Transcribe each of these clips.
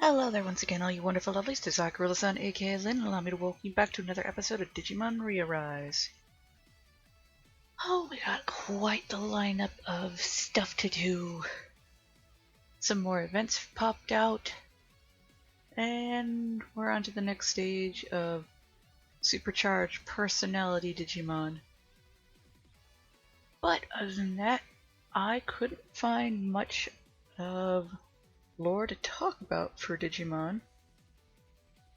Hello there once again, all you wonderful lovelies. This is Gorilla-san, aka Lynn, and allow me to welcome you back to another episode of Digimon ReArise. Oh, we got quite the lineup of stuff to do. Some more events popped out, and we're on to the next stage of Supercharged Personality Digimon. But other than that, I couldn't find much of lore to talk about for Digimon.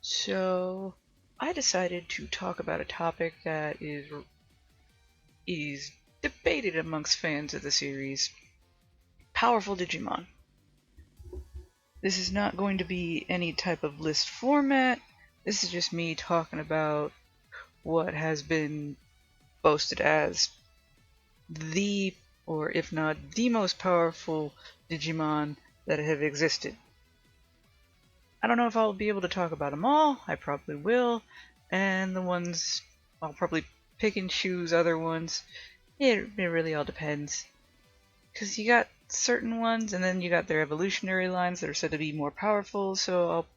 So I decided to talk about a topic that is debated amongst fans of the series: powerful Digimon. This is not going to be any type of list format. This is just me talking about what has been boasted as the, or if not the most powerful Digimon that have existed. I don't know if I'll be able to talk about them all. I probably will. And the ones, I'll probably pick and choose other ones. It really all depends. Because you got certain ones, and then you got their evolutionary lines that are said to be more powerful, so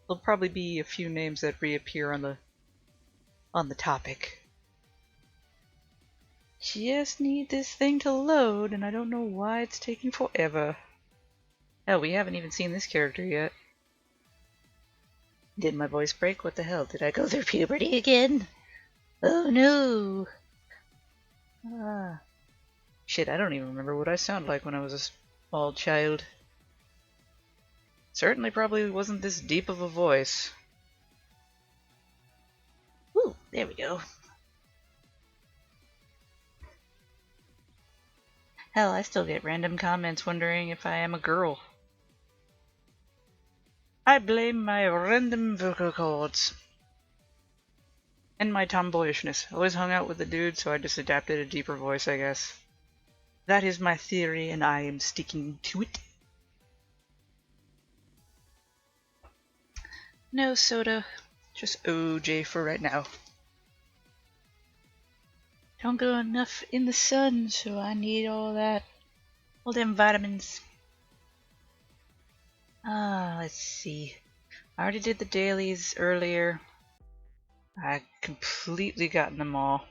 there'll probably be a few names that reappear on the topic. Just need this thing to load, and I don't know why it's taking forever. Hell, we haven't even seen this character yet. Did my voice break? What the hell? Did I go through puberty again? Oh no! Shit, I don't even remember what I sounded like when I was a small child. Certainly probably wasn't this deep of a voice. Woo, there we go. Hell, I still get random comments wondering if I am a girl. I blame my random vocal cords. And my tomboyishness. I always hung out with the dude, so I just adapted a deeper voice, I guess. That is my theory, and I am sticking to it. No soda, just OJ for right now. Don't go enough in the sun, so I need all them vitamins. Let's see. I already did the dailies earlier. I completely gotten them all.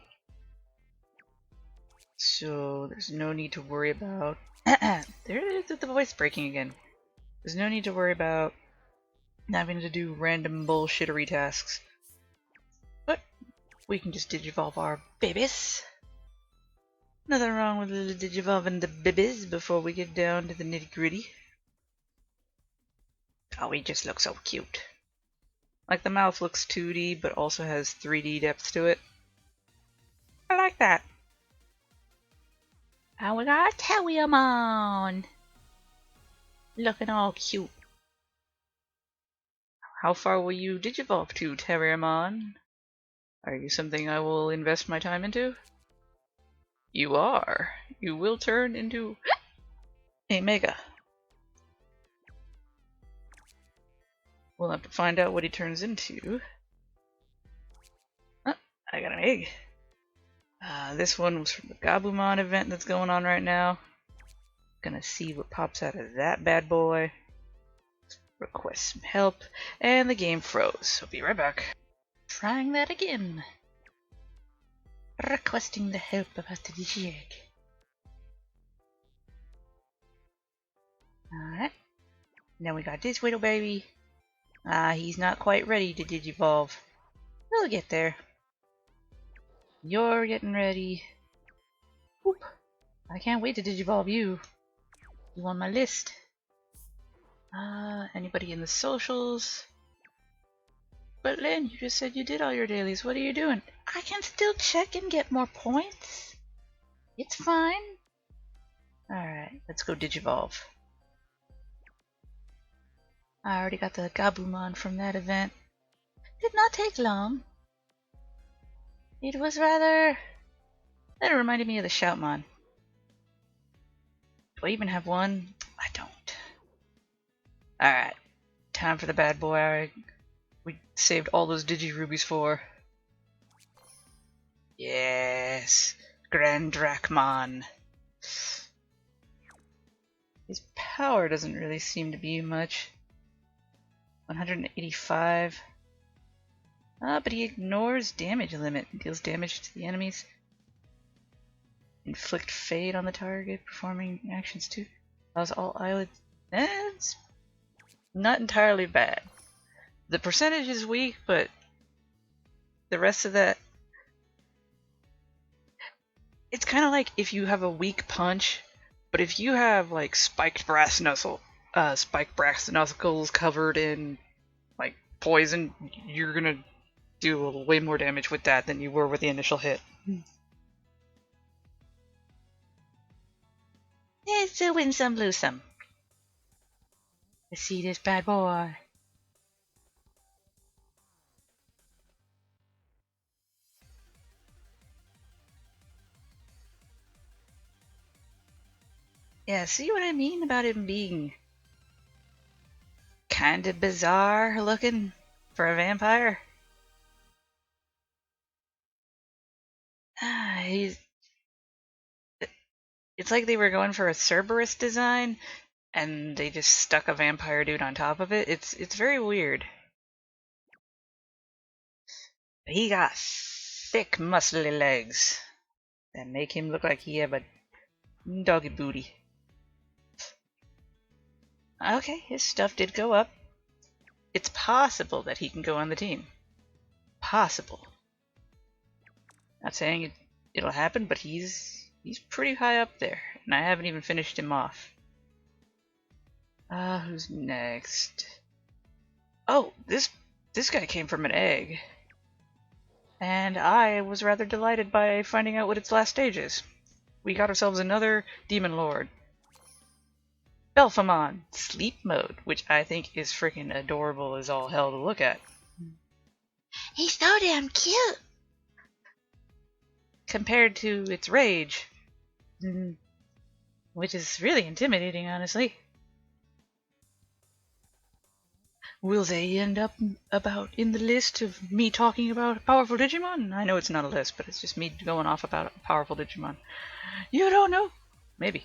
So there's no need to worry about... there is the voice breaking again. There's no need to worry about having to do random bullshittery tasks. But we can just digivolve our babies. Nothing wrong with digivolving the babies before we get down to the nitty gritty. Oh, he just looks so cute. Like the mouth looks 2D but also has 3D depth to it. I like that. And we got Chaosman! Looking all cute. How far will you digivolve to, Terramon? Are you something I will invest my time into? You are. You will turn into a Mega. We'll have to find out what he turns into. Oh, I got an egg. This one was from the Gargamon event that's going on right now. Gonna see what pops out of that bad boy. Request some help, and the game froze. I'll be right back. Trying that again. Requesting the help about the Digi-Egg. Alright. Now we got this little baby. He's not quite ready to digivolve. We'll get there. You're getting ready. Whoop. I can't wait to digivolve you. You on my list. Anybody in the socials? But Lynn, you just said you did all your dailies. What are you doing? I can still check and get more points. It's fine. Alright, let's go digivolve. I already got the Gargamon from that event. Did not take long. It was rather... That reminded me of the Shakamon. Do I even have one? I don't. Alright. Time for the bad boy we saved all those Digi-Rubies for. Yes! Grand Drachmon. His power doesn't really seem to be much. 185. But he ignores damage limit. Deals damage to the enemies. Inflict fade on the target, performing actions too. Allows all eyelids. It's not entirely bad. The percentage is weak, but the rest of that... It's kind of like if you have a weak punch, but if you have like spiked brass knuckles covered in like poison, you're gonna do way more damage with that than you were with the initial hit. It's a win some, lose some. Let's see this bad boy. Yeah, see what I mean about him being kinda bizarre looking for a vampire? He's... It's like they were going for a Cerberus design, and they just stuck a vampire dude on top of it. It's very weird. He got thick, muscly legs that make him look like he have a doggy booty. Okay, his stuff did go up. It's possible that he can go on the team. Possible. Not saying it'll happen, but he's pretty high up there, and I haven't even finished him off. Who's next? Oh, this guy came from an egg. And I was rather delighted by finding out what its last stage is. We got ourselves another Demon Lord. Belphamon, Sleep Mode, which I think is freaking adorable as all hell to look at. He's so damn cute! Compared to its rage, which is really intimidating, honestly. Will they end up in the list of me talking about powerful Digimon? I know it's not a list, but it's just me going off about powerful Digimon. You don't know? Maybe.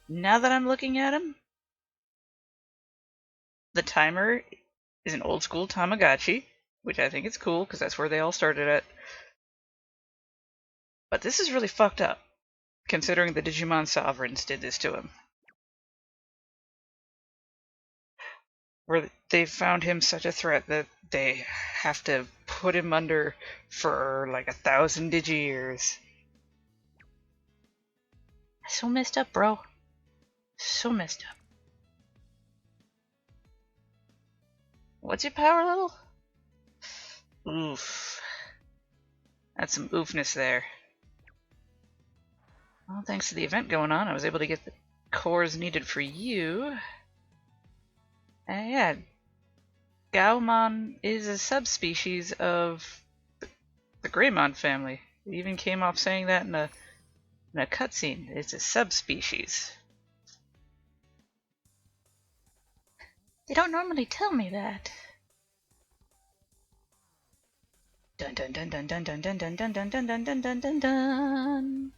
Now that I'm looking at him, the Tamer is an old school Tamagotchi, which I think is cool because that's where they all started at. But this is really fucked up, considering the Digimon Sovereigns did this to him. Where they found him such a threat that they have to put him under for like 1,000 Digi-years. So messed up, bro. So messed up. What's your power level? Oof. That's some oofness there. Well, thanks to the event going on, I was able to get the cores needed for you. And yeah, Galgamon is a subspecies of the Greymon family. It even came off saying that in a cutscene. It's a subspecies. They don't normally tell me that. Dun dun dun dun dun dun dun dun dun dun dun dun dun dun dun dun.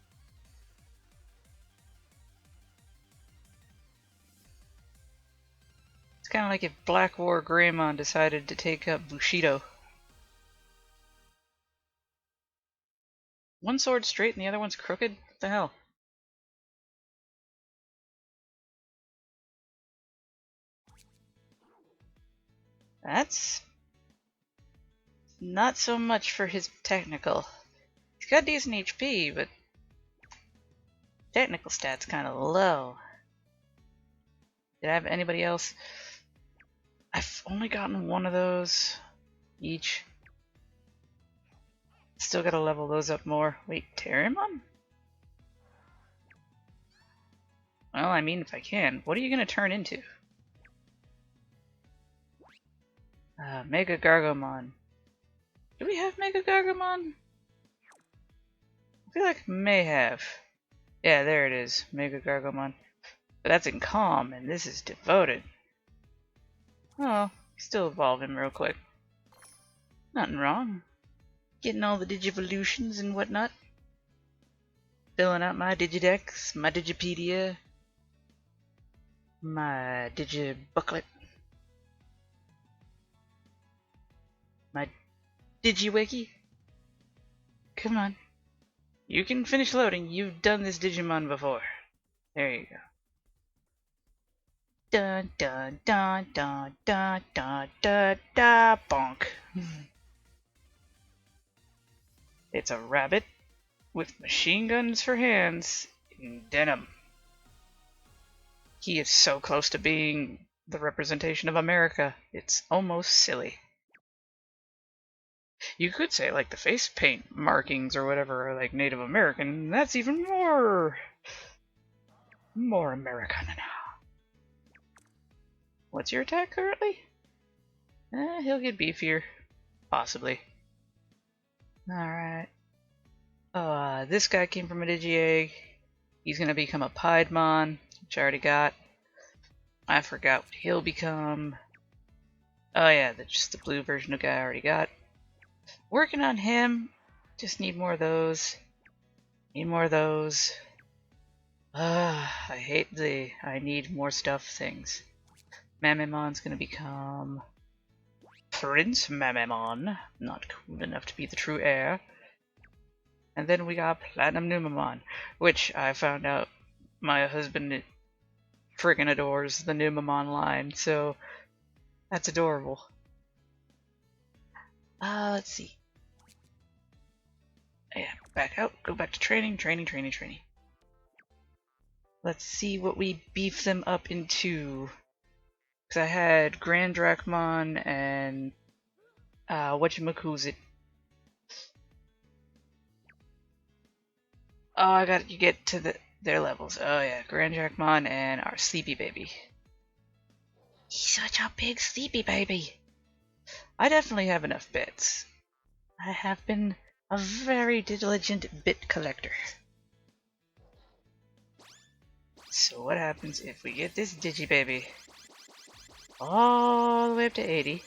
It's kind of like if Black War Greymon decided to take up Bushido. One sword's straight and the other one's crooked? What the hell? That's not so much for his technical. He's got decent HP, but technical stats kind of low. Did I have anybody else? I've only gotten one of those each. Still gotta level those up more. Wait, Terramon? Well, I mean, if I can. What are you gonna turn into? Mega Gargamon. Do we have Mega Gargamon? I feel like I may have. Yeah, there it is. Mega Gargamon. But that's in Calm, and this is Devoted. Oh, still evolve him real quick. Nothing wrong. Getting all the Digivolutions and whatnot. filling out my Digidex, my Digipedia, my Digibooklet, my DigiWiki. Come on. You can finish loading. You've done this Digimon before. There you go. Dun dun dun dun dun dun dun dun bonk. It's a rabbit with machine guns for hands in denim. He is so close to being the representation of America, it's almost silly. You could say like the face paint markings or whatever are like Native American. That's even more American. What's your attack currently? He'll get beefier. Possibly. Alright. This guy came from a Digi-Egg. He's gonna become a Piedmon, which I already got. I forgot what he'll become. Oh yeah, that's just the blue version of guy I already got. Working on him. Just need more of those. Need more of those. I hate the I need more stuff things. Mamemon's gonna become Prince Mamemon. Not cool enough to be the true heir. And then we got Platinum Numamon, which I found out my husband friggin' adores the Numamon line, so that's adorable. Let's see. Yeah, back out, go back to training. Let's see what we beef them up into. Because I had Grand Drachmon and whatchamacallit. Oh, I got you get to their levels. Oh yeah, Grand Drachmon and our sleepy baby. He's such a big sleepy baby. I definitely have enough bits. I have been a very diligent bit collector. So what happens if we get this Digibaby all the way up to 80?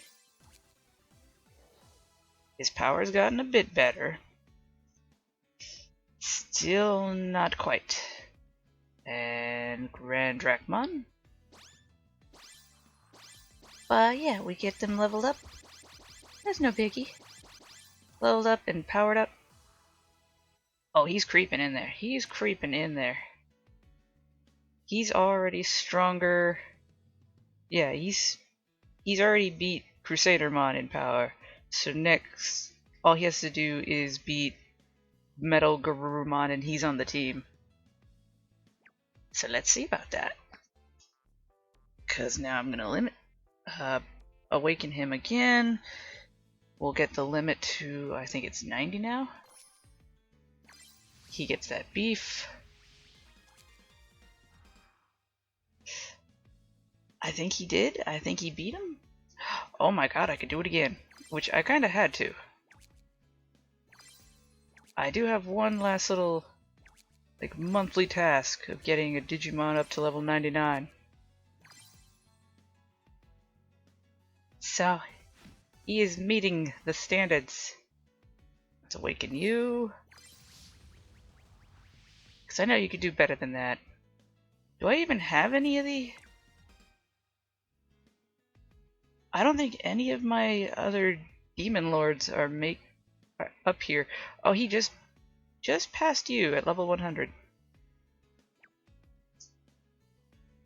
His power's gotten a bit better. Still not quite. And Grand Drachmon. But yeah, we get them leveled up. That's no biggie. Leveled up and powered up. Oh, he's creeping in there. He's creeping in there. He's already stronger. Yeah, he's already beat Crusadermon in power. So next, all he has to do is beat Metal Garurumon and he's on the team. So let's see about that. Cause now I'm gonna limit, awaken him again. We'll get the limit to, I think it's 90 now. He gets that beef. I think he did. I think he beat him. Oh my god, I could do it again. Which I kinda had to. I do have one last little like monthly task of getting a Digimon up to level 99. So he is meeting the standards. Let's awaken you. Because I know you could do better than that. Do I even have any of the... I don't think any of my other Demon Lords are up here. Oh, he just passed you at level 100.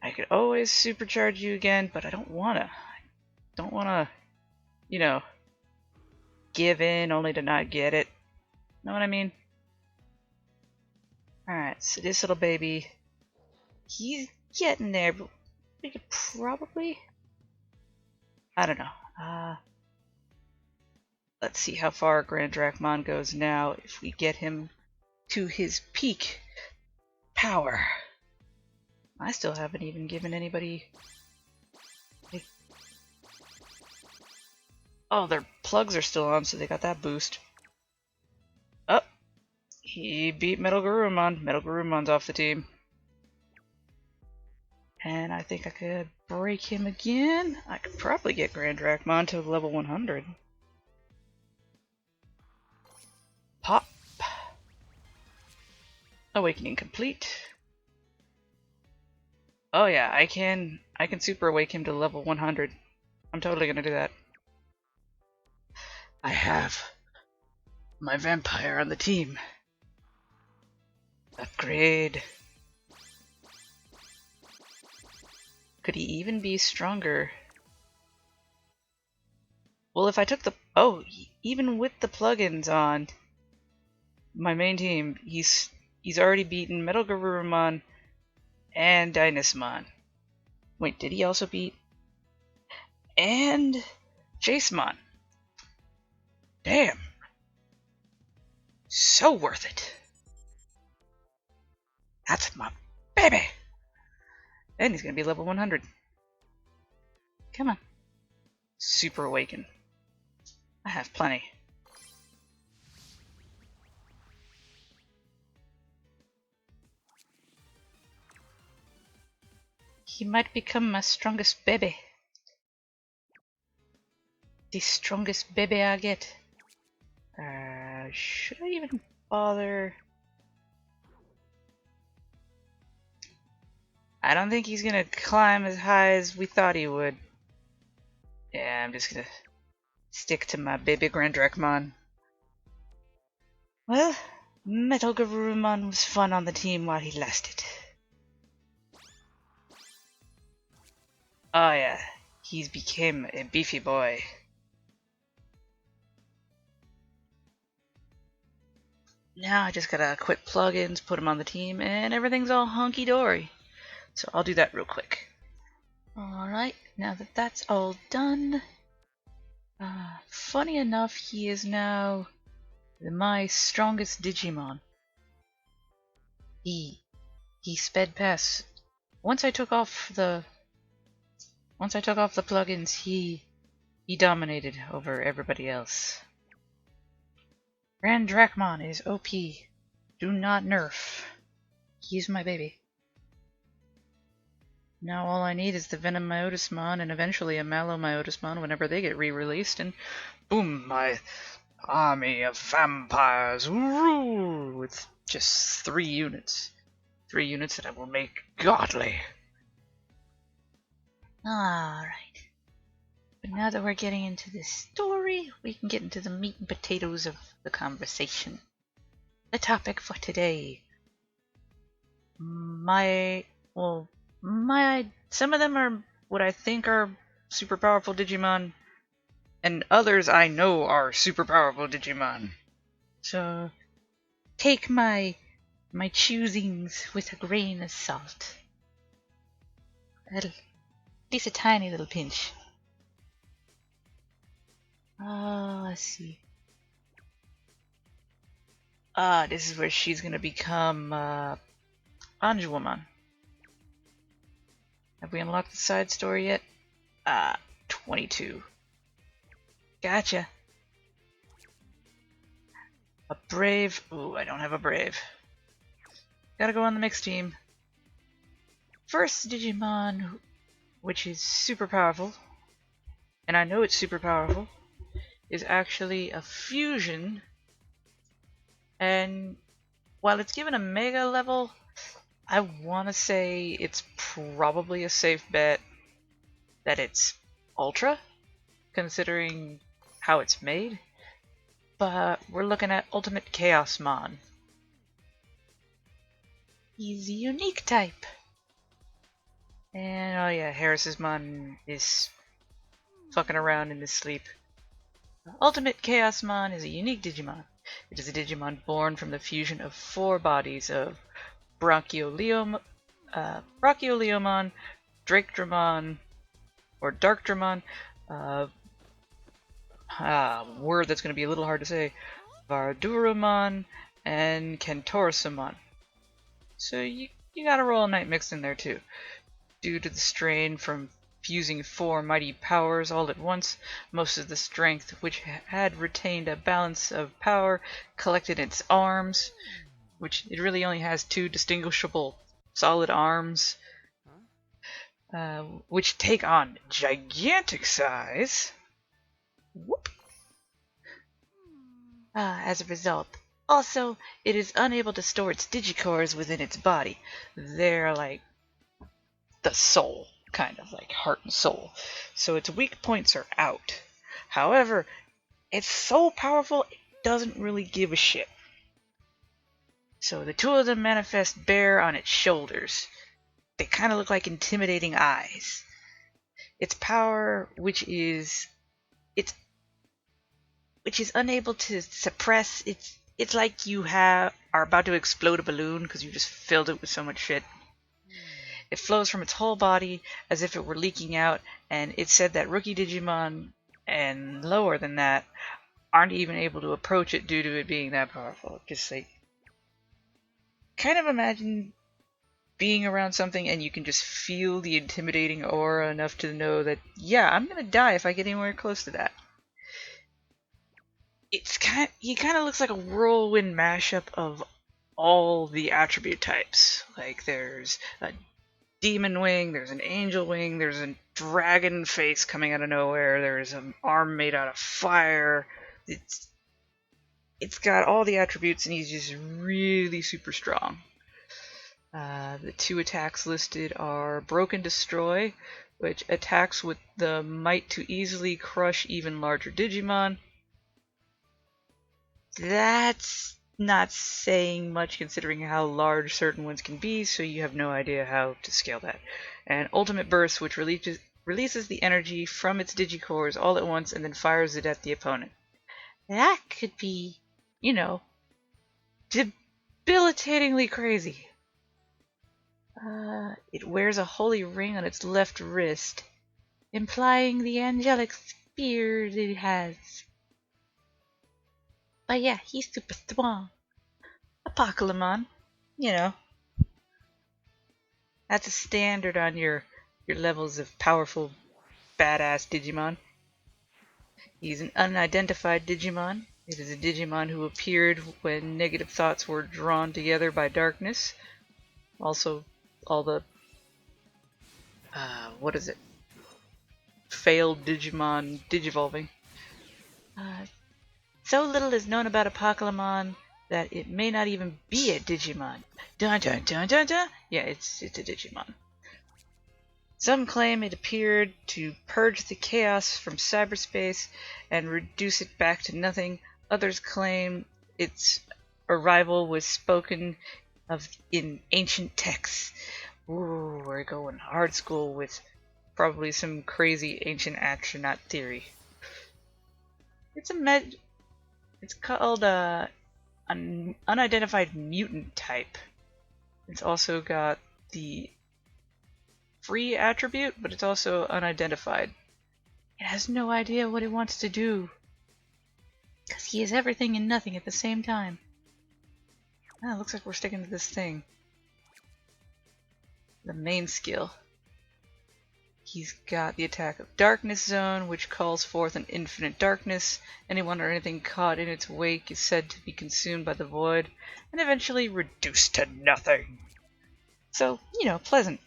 I could always supercharge you again, but I don't wanna. Don't wanna, you know, give in only to not get it. Know what I mean? Alright, so this little baby, he's getting there, but we could probably... I don't know. Let's see how far Grand Drachmon goes now if we get him to his peak power. I still haven't even given anybody... Oh, their plugs are still on, so they got that boost. Oh, he beat Metal Garurumon. Metal Garurumon's off the team. And I think I could break him again. I could probably get Grand Drachmon to level 100. Pop. Awakening complete. Oh yeah, I can super awake him to level 100. I'm totally gonna do that. I have my vampire on the team. Upgrade. Could he even be stronger? Well, if I took the... Oh, even with the plugins on my main team, he's already beaten Metal Gargamon and Dynasmon. Wait, did he also beat... And... Chaosman. Damn. So worth it. That's my baby. And he's gonna be level 100. Come on. Super Awaken. I have plenty. He might become my strongest baby. The strongest baby I get. Should I even bother? I don't think he's gonna climb as high as we thought he would. Yeah, I'm just gonna stick to my baby Grandrakmon. Well, Metal Gargamon was fun on the team while he lasted. Oh yeah, he's became a beefy boy. Now I just gotta quit plugins, put them on the team, and everything's all hunky-dory. So I'll do that real quick. Alright, now that that's all done, funny enough, he is now my strongest Digimon. He sped past. Once I took off the plugins, he dominated over everybody else. Grandrakmon is OP. Do not nerf. He's my baby. Now all I need is the Venom Myotismon and eventually a Mallow Myotismon whenever they get re-released, and boom, my army of vampires rule with just 3 units. 3 units that I will make godly. Alright. But now that we're getting into this story, we can get into the meat and potatoes of the conversation. The topic for today. Some of them are what I think are super powerful Digimon, and others I know are super powerful Digimon. So take my choosings with a grain of salt. At least a tiny little pinch. Let's see. This is where she's gonna become Anjuwamon. Have we unlocked the side story yet? 22. Gotcha. A brave. Ooh, I don't have a brave. Gotta go on the mixed team. First Digimon, which is super powerful, and I know it's super powerful, is actually a fusion. And while it's given a mega level, I want to say it's probably a safe bet that it's Ultra, considering how it's made. But we're looking at Ultimate Chaosmon. He's a unique type. And oh yeah, Herissmon is fucking around in his sleep. Ultimate Chaosmon is a unique Digimon. It is a Digimon born from the fusion of 4 bodies of Brachioleomon, Drakedramon, or Darkdramon, word that's going to be a little hard to say, Varduramon, and Kentorsamon. So you gotta roll a Night Mix in there too. Due to the strain from fusing 4 mighty powers all at once, most of the strength, which had retained a balance of power, collected in its arms, which it really only has 2 distinguishable solid arms, which take on gigantic size. Whoop. As a result, Also, it is unable to store its digicores within its body. They're like the soul, kind of like heart and soul. So its weak points are out. However, it's so powerful, it doesn't really give a shit. So the two of them manifest bare on its shoulders. They kind of look like intimidating eyes. Its power, which is unable to suppress. It's like you are about to explode a balloon because you just filled it with so much shit. It flows from its whole body as if it were leaking out, and it's said that rookie Digimon and lower than that aren't even able to approach it due to it being that powerful. Just like, kind of imagine being around something and you can just feel the intimidating aura enough to know that, yeah, I'm gonna die if I get anywhere close to that. He kind of looks like a whirlwind mashup of all the attribute types. Like there's a demon wing, there's an angel wing, there's a dragon face coming out of nowhere, there's an arm made out of fire. It's got all the attributes, and he's just really super strong. The two attacks listed are Broken Destroy, which attacks with the might to easily crush even larger Digimon. That's not saying much considering how large certain ones can be, so you have no idea how to scale that. And Ultimate Burst, which releases the energy from its digicores all at once and then fires it at the opponent. That could be, debilitatingly crazy. It wears a holy ring on its left wrist, implying the angelic spirit it has. But yeah, he's super strong. Apocalypse, that's a standard on your levels of powerful, badass Digimon. He's an unidentified Digimon. It is a Digimon who appeared when negative thoughts were drawn together by darkness. Also, all the failed Digimon Digivolving. So little is known about Apocalypse that it may not even be a Digimon. Dun dun dun dun dun! Yeah, it's a Digimon. Some claim it appeared to purge the chaos from cyberspace and reduce it back to nothing. Others claim its arrival was spoken of in ancient texts. Ooh, we're going hard school with probably some crazy ancient astronaut theory. It's called an unidentified mutant type. It's also got the free attribute, but it's also unidentified. It has no idea what it wants to do, because he is everything and nothing at the same time. It looks like we're sticking to this thing. The main skill. He's got the attack of Darkness Zone, which calls forth an infinite darkness. Anyone or anything caught in its wake is said to be consumed by the void, and eventually reduced to nothing. So, pleasant.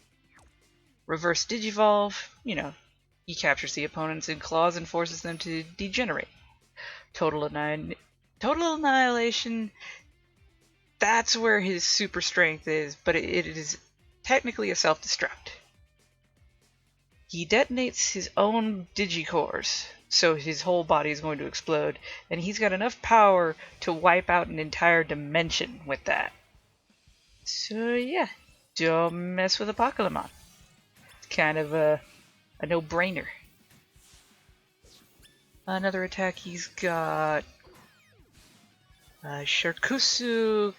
Reverse Digivolve, he captures the opponents in claws and forces them to degenerate. Total Annihilation, that's where his super strength is, but it is technically a self-destruct. He detonates his own digicores, so his whole body is going to explode, and he's got enough power to wipe out an entire dimension with that. So yeah, don't mess with Apocalypse. It's kind of a no-brainer. Another attack he's got Shirkusu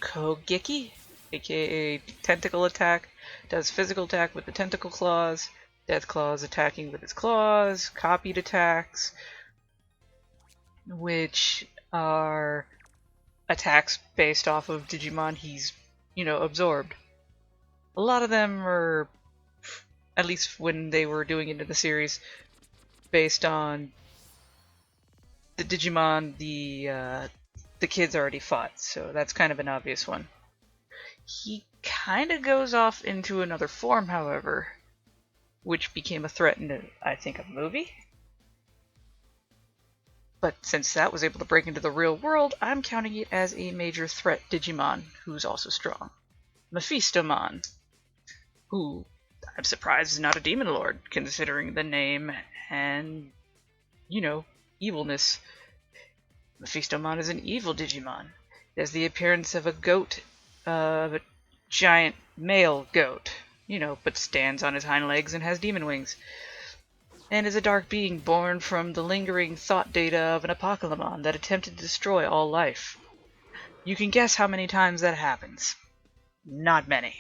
Kogeki, aka Tentacle Attack. Does physical attack with the tentacle claws. Death Claws attacking with its claws, copied attacks, which are attacks based off of Digimon he's, absorbed. A lot of them are, at least when they were doing it in the series, based on the Digimon the kids already fought, so that's kind of an obvious one. He kind of goes off into another form, however, which became a threat in, I think, a movie? But since that was able to break into the real world, I'm counting it as a major threat Digimon who's also strong. Mephistomon, who I'm surprised is not a demon lord, considering the name and, evilness. Mephistomon is an evil Digimon. It has the appearance of a goat, a giant male goat, but stands on his hind legs and has demon wings. And is a dark being born from the lingering thought data of an Apocalypmon that attempted to destroy all life. You can guess how many times that happens. Not many.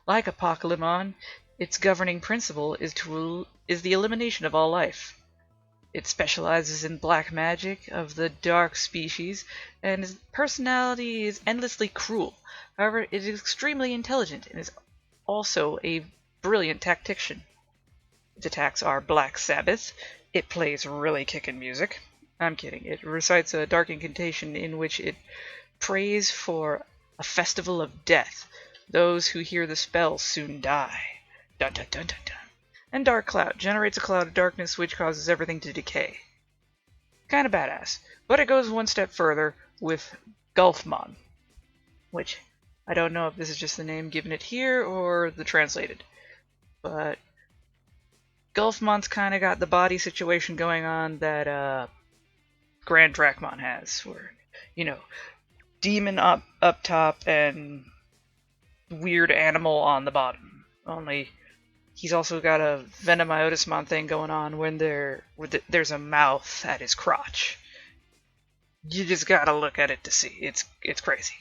Like Apocalypmon, its governing principle is the elimination of all life. It specializes in black magic of the dark species, and its personality is endlessly cruel. However, it is extremely intelligent and is also a brilliant tactician. Its attacks are Black Sabbath. It plays really kickin' music. I'm kidding. It recites a dark incantation in which it prays for a festival of death. Those who hear the spell soon die. Dun dun dun dun dun. And Dark Cloud generates a cloud of darkness which causes everything to decay. Kinda badass. But it goes one step further with Gulfmon, which I don't know if this is just the name given it here or the translated. But Gulfmon's kinda got the body situation going on that Grand Dracmon has, where, demon up top and weird animal on the bottom. Only he's also got a Venomiotismon thing going on when there's a mouth at his crotch. You just gotta look at it to see. It's crazy.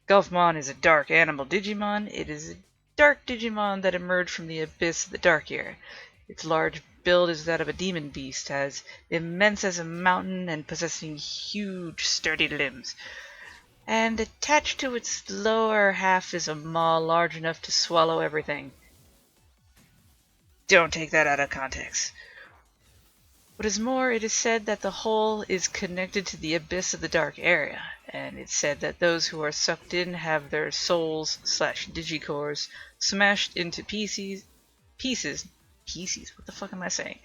Gulfmon is a dark animal Digimon. It is a dark Digimon that emerged from the abyss of the Dark Era. Its large build is that of a demon beast, as immense as a mountain and possessing huge, sturdy limbs. And attached to its lower half is a maw large enough to swallow everything. Don't take that out of context. What is more, it is said that the whole is connected to the abyss of the Dark Area, and it's said that those who are sucked in have their souls / digicores smashed into pieces, what the fuck am I saying,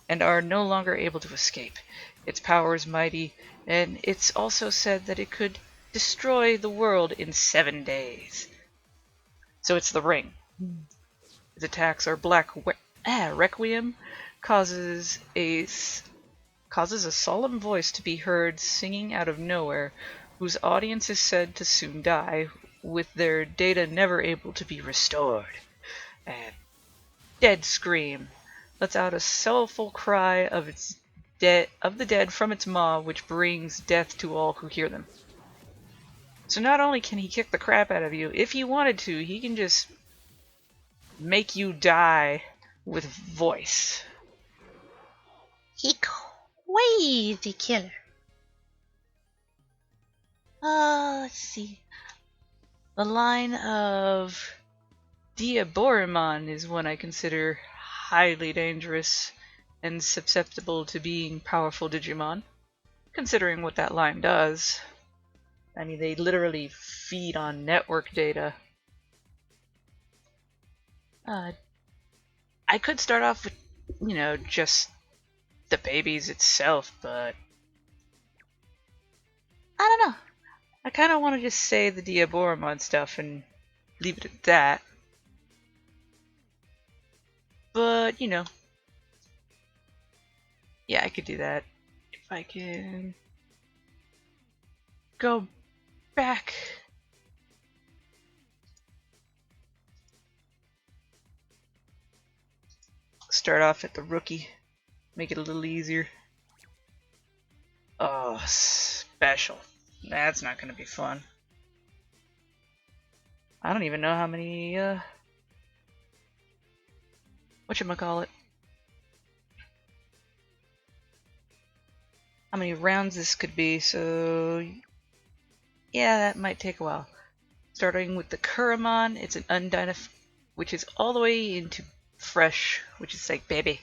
and are no longer able to escape. Its power is mighty, and it's also said that it could destroy the world in 7 days. So it's the ring. Its attacks are Black Requiem, causes a solemn voice to be heard singing out of nowhere, whose audience is said to soon die, with their data never able to be restored. And Dead Scream lets out a soulful cry of the dead from its maw, which brings death to all who hear them. So not only can he kick the crap out of you, if he wanted to, he can just make you die with voice. He crazy killer. Let's see. The line of Diaboromon is one I consider highly dangerous and susceptible to being powerful Digimon, considering what that line does. I mean, they literally feed on network data. I could start off with, just the babies itself, but I don't know. I kind of want to just say the Diaboromon stuff and leave it at that. But, yeah, I could do that. If I can go back. Start off at the rookie. Make it a little easier. Oh, special. That's not going to be fun. I don't even know how many, whatchamacallit. How many rounds this could be, so yeah, that might take a while. Starting with the Kuramon, it's an unidentified, which is all the way into fresh, which is like baby.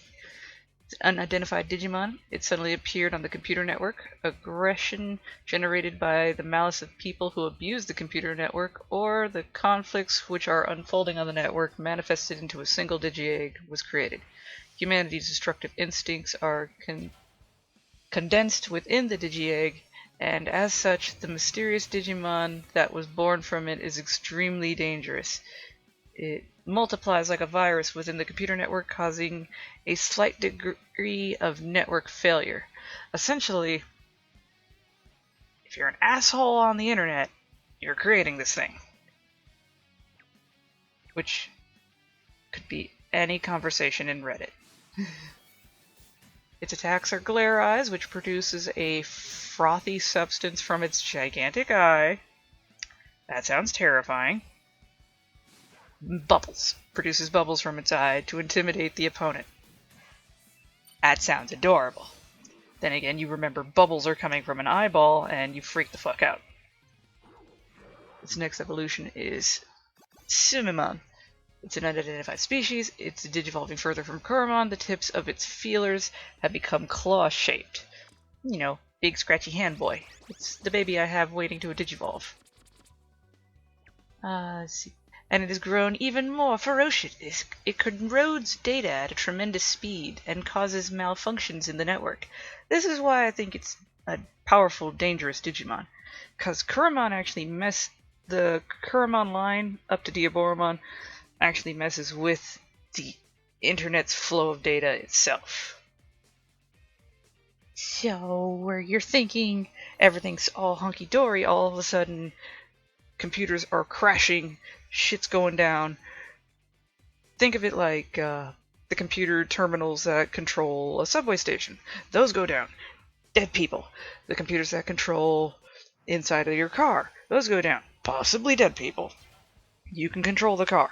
It's an unidentified Digimon. It suddenly appeared on the computer network. Aggression generated by the malice of people who abuse the computer network, or the conflicts which are unfolding on the network manifested into a single Digi-Egg was created. Humanity's destructive instincts are condensed within the Digi-Egg, and as such, the mysterious Digimon that was born from it is extremely dangerous. It multiplies like a virus within the computer network, causing a slight degree of network failure. Essentially, if you're an asshole on the internet, you're creating this thing. Which could be any conversation in Reddit. Its attacks are glare eyes, which produces a frothy substance from its gigantic eye. That sounds terrifying. Bubbles. Produces bubbles from its eye to intimidate the opponent. That sounds adorable. Then again, you remember bubbles are coming from an eyeball, and you freak the fuck out. Its next evolution is Sumimon. It's an unidentified species. It's digivolving further from Kuramon. The tips of its feelers have become claw-shaped. You know, big scratchy hand boy. It's the baby I have waiting to digivolve. Let's see. And it has grown even more ferocious. It corrodes data at a tremendous speed and causes malfunctions in the network. This is why I think it's a powerful, dangerous Digimon. Because Kuramon actually the Kuramon line up to Diaboromon actually messes with the internet's flow of data itself. So, where you're thinking everything's all hunky-dory, all of a sudden computers are crashing, shit's going down. Think of it like the computer terminals that control a subway station. Those go down. Dead people. The computers that control inside of your car. Those go down. Possibly dead people. You can control the car.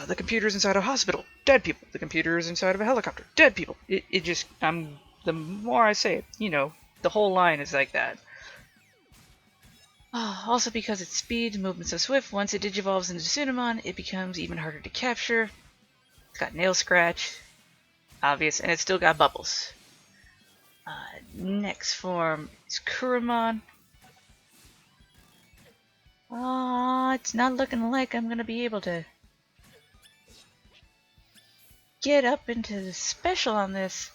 The computers inside a hospital. Dead people. The computers inside of a helicopter. Dead people. It just, the more I say it, you know, the whole line is like that. Also because its speed and movement so swift, once it digivolves into Sunamon, it becomes even harder to capture. It's got nail scratch, obvious, and it's still got bubbles. Next form is Kuramon. It's not looking like I'm gonna be able to get up into the special on this.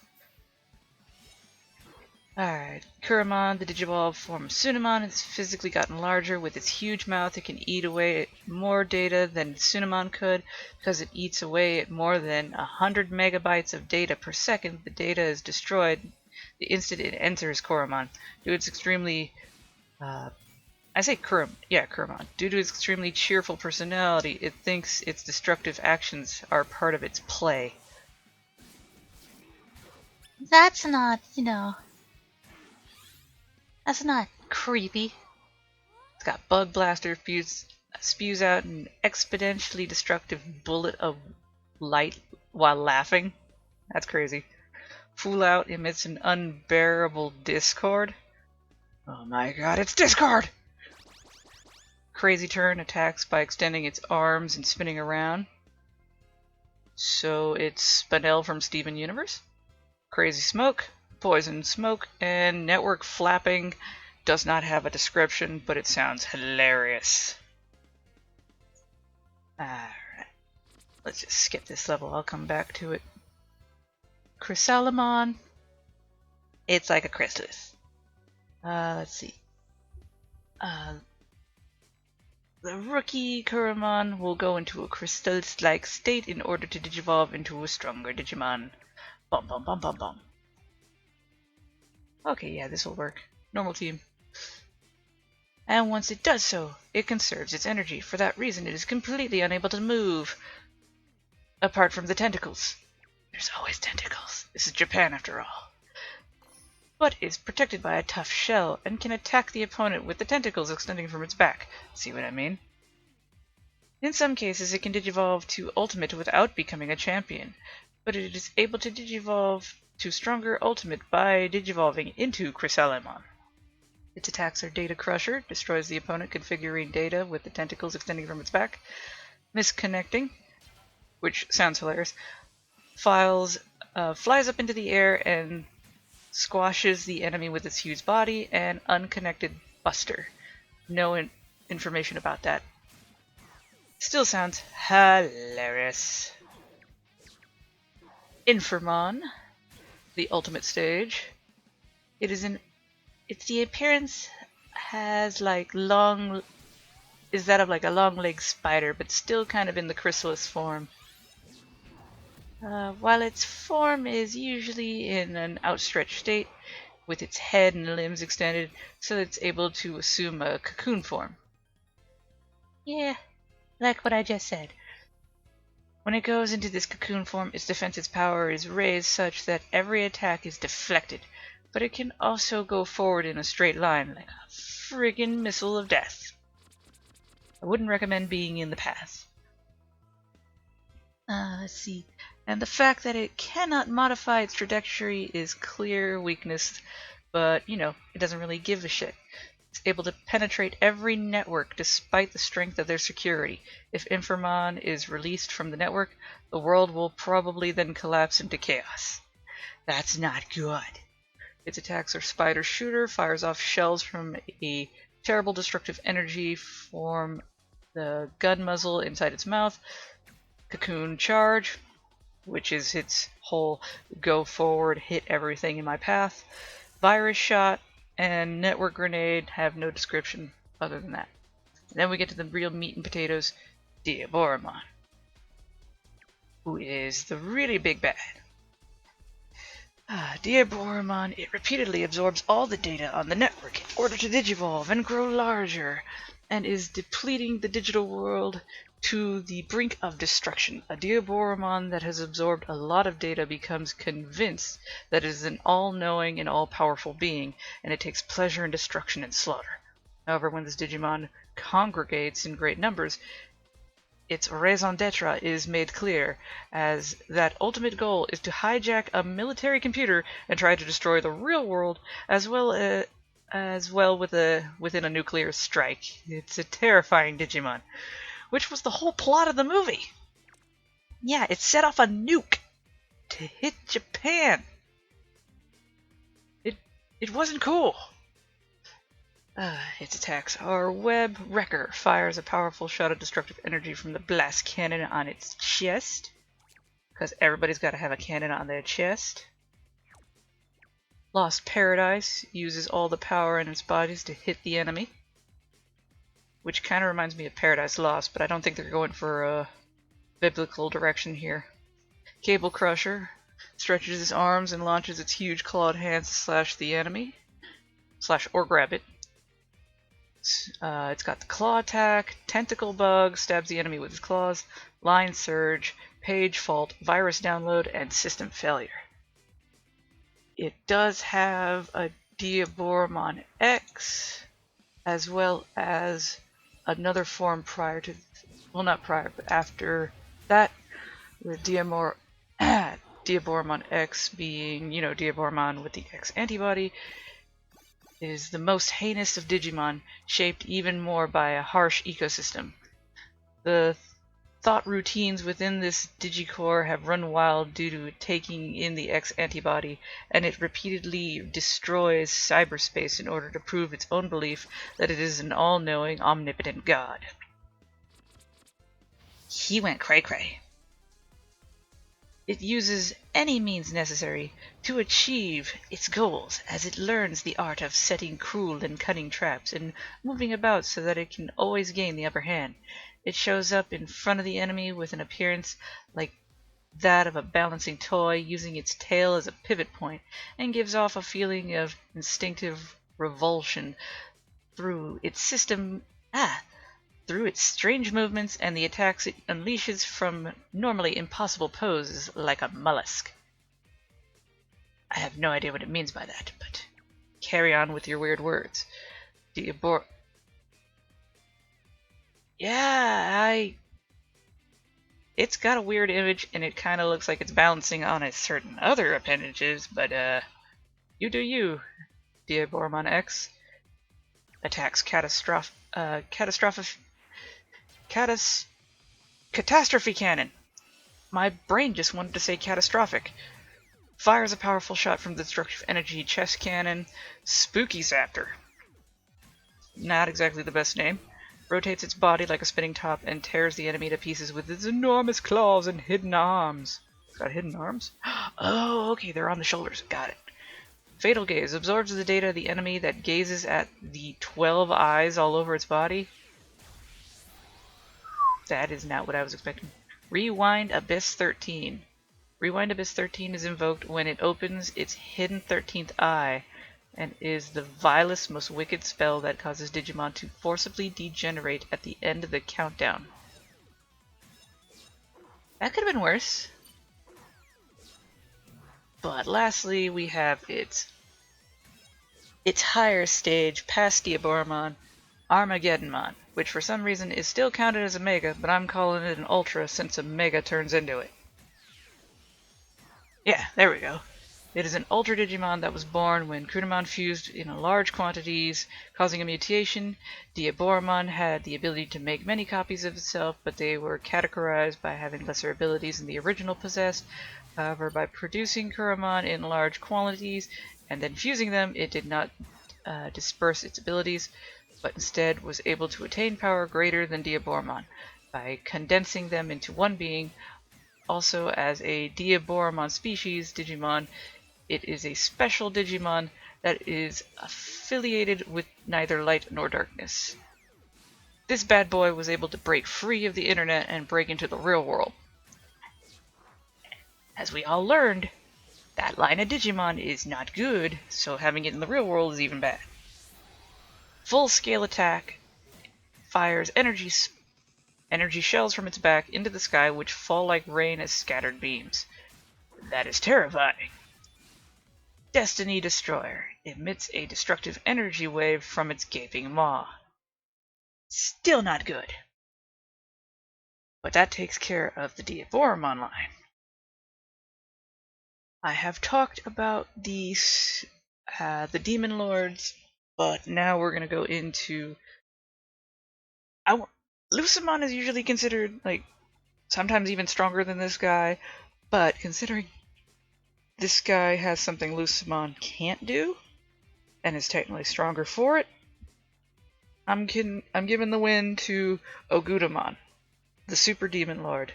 Alright, Kuramon, the digivolved form of Sunamon, has physically gotten larger. With its huge mouth, it can eat away more data than Sunamon could. Because it eats away at more than 100 megabytes of data per second, the data is destroyed the instant it enters Kuramon. Due to its extremely... Kuramon. Due to its extremely cheerful personality, it thinks its destructive actions are part of its play. That's not, that's not creepy. It's got Bug Blaster, spews out an exponentially destructive bullet of light while laughing. That's crazy. Fool Out emits an unbearable discord. Oh my god, it's discord! Crazy Turn attacks by extending its arms and spinning around. So it's Spinel from Steven Universe. Crazy Smoke, Poison Smoke, and Network Flapping does not have a description, but it sounds hilarious. Alright. Let's just skip this level, I'll come back to it. Chrysalimon. It's like a chrysalis. Let's see. The rookie Kuramon will go into a chrysalis-like state in order to digivolve into a stronger Digimon. Bum bum bum bum bum. Okay, yeah, this will work. Normal team. And once it does so, it conserves its energy. For that reason, it is completely unable to move. Apart from the tentacles. There's always tentacles. This is Japan, after all. But is protected by a tough shell and can attack the opponent with the tentacles extending from its back. See what I mean? In some cases, it can digivolve to Ultimate without becoming a champion, but it is able to digivolve to stronger Ultimate by digivolving into Chrysalimon. Its attacks are Data Crusher, destroys the opponent configuring data with the tentacles extending from its back. Misconnecting, which sounds hilarious, flies up into the air and squashes the enemy with its huge body. And Unconnected Buster. No information about that. Still sounds hilarious. Infermon. the ultimate stage. It's the appearance has like long, is that of like a long-legged spider, but still kind of in the chrysalis form. While its form is usually in an outstretched state, with its head and limbs extended, so it's able to assume a cocoon form. Yeah, like what I just said. When it goes into this cocoon form, its defensive power is raised such that every attack is deflected, but it can also go forward in a straight line like a friggin' missile of death. I wouldn't recommend being in the path. Let's see. And the fact that it cannot modify its trajectory is clear weakness, but, you know, it doesn't really give a shit. It's able to penetrate every network despite the strength of their security. If Infermon is released from the network, the world will probably then collapse into chaos. That's not good. Its attacks are Spider Shooter, fires off shells from a terrible destructive energy from the gun muzzle inside its mouth, Cocoon Charge, which is its whole go forward, hit everything in my path, Virus Shot, and Network Grenade have no description other than that. And then we get to the real meat and potatoes, Diaboromon, who is the really big bad. Diaboromon, it repeatedly absorbs all the data on the network in order to digivolve and grow larger, and is depleting the digital world to the brink of destruction. A Diaboromon that has absorbed a lot of data becomes convinced that it is an all-knowing and all-powerful being, and it takes pleasure in destruction and slaughter. However, when this Digimon congregates in great numbers, its raison d'etre is made clear, as that ultimate goal is to hijack a military computer and try to destroy the real world as well within a nuclear strike. It's a terrifying Digimon, which was the whole plot of the movie. Yeah, it set off a nuke to hit Japan. It wasn't cool. Its attacks are Web Wrecker, fires a powerful shot of destructive energy from the blast cannon on its chest, because everybody's got to have a cannon on their chest. Lost Paradise uses all the power in its bodies to hit the enemy, which kind of reminds me of Paradise Lost, but I don't think they're going for a biblical direction here. Cable Crusher stretches its arms and launches its huge clawed hands to slash the enemy, or grab it. It's got the Claw Attack, Tentacle Bug, stabs the enemy with its claws, Line Surge, Page Fault, Virus Download, and System Failure. It does have a Diaboromon X, as well as another form prior to, well, not prior, but after that, with Diaboromon X being, you know, Diaboromon with the X antibody, is the most heinous of Digimon, shaped even more by a harsh ecosystem. The thought routines within this Digicore have run wild due to it taking in the X antibody, and it repeatedly destroys cyberspace in order to prove its own belief that it is an all-knowing, omnipotent god. He went cray-cray. It uses any means necessary to achieve its goals, as it learns the art of setting cruel and cunning traps and moving about so that it can always gain the upper hand. It shows up in front of the enemy with an appearance like that of a balancing toy, using its tail as a pivot point, and gives off a feeling of instinctive revulsion through its through its strange movements and the attacks it unleashes from normally impossible poses like a mollusk. I have no idea what it means by that, but carry on with your weird words. It's got a weird image, and it kind of looks like it's balancing on a certain other appendages, but you do you. Diaboromon X attacks Catastrophe Cannon. My brain just wanted to say catastrophic. Fires a powerful shot from the destructive energy chest cannon. Spooky Zaptor. Not exactly the best name. Rotates its body like a spinning top and tears the enemy to pieces with its enormous claws and hidden arms. It's got hidden arms. Oh, okay, they're on the shoulders. Got it. Fatal Gaze absorbs the data of the enemy that gazes at the 12 eyes all over its body. That is not what I was expecting. Rewind Abyss 13. Rewind Abyss 13 is invoked when it opens its hidden 13th eye, and is the vilest, most wicked spell that causes Digimon to forcibly degenerate at the end of the countdown. That could have been worse. But lastly, we have its higher stage past Diaboromon, Armageddonmon, which for some reason is still counted as a Mega, but I'm calling it an Ultra since a Mega turns into it. Yeah, there we go. It is an Ultra Digimon that was born when Kuramon fused in large quantities, causing a mutation. Diaboromon had the ability to make many copies of itself, but they were categorized by having lesser abilities than the original possessed. However, by producing Kuramon in large quantities and then fusing them, it did not disperse its abilities, but instead was able to attain power greater than Diaboromon by condensing them into one being. Also, as a Diaboromon species Digimon, it is a special Digimon that is affiliated with neither light nor darkness. This bad boy was able to break free of the internet and break into the real world. As we all learned, that line of Digimon is not good, so having it in the real world is even bad. Full scale attack fires energy shells from its back into the sky, which fall like rain as scattered beams. That is terrifying. Destiny Destroyer emits a destructive energy wave from its gaping maw. Still not good. But that takes care of the Diaboromon line. I have talked about the Demon Lords, but now we're going to go into... Lucimon is usually considered, sometimes even stronger than this guy, but considering this guy has something Lucimon can't do, and is technically stronger for it, I'm giving the win to Ogudamon, the Super Demon Lord,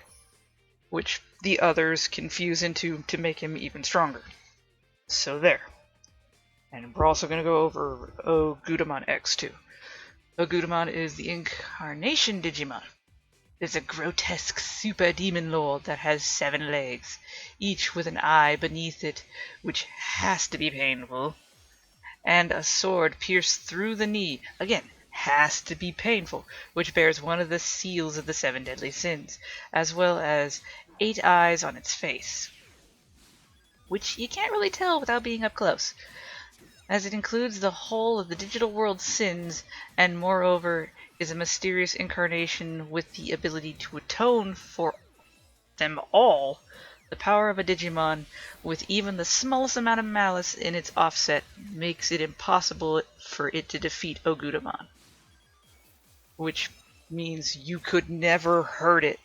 which the others can fuse into to make him even stronger. So there. And we're also going to go over Ogudamon X too. Ogudamon is the Incarnation Digimon. It's a grotesque super demon lord that has 7 legs, each with an eye beneath it, which has to be painful, and a sword pierced through the knee, again, has to be painful, which bears one of the seals of the 7 deadly sins, as well as 8 eyes on its face, which you can't really tell without being up close, as it includes the whole of the digital world's sins, and moreover is a mysterious incarnation with the ability to atone for them all. The power of a Digimon with even the smallest amount of malice in its offset makes it impossible for it to defeat Ogudamon, which means you could never hurt it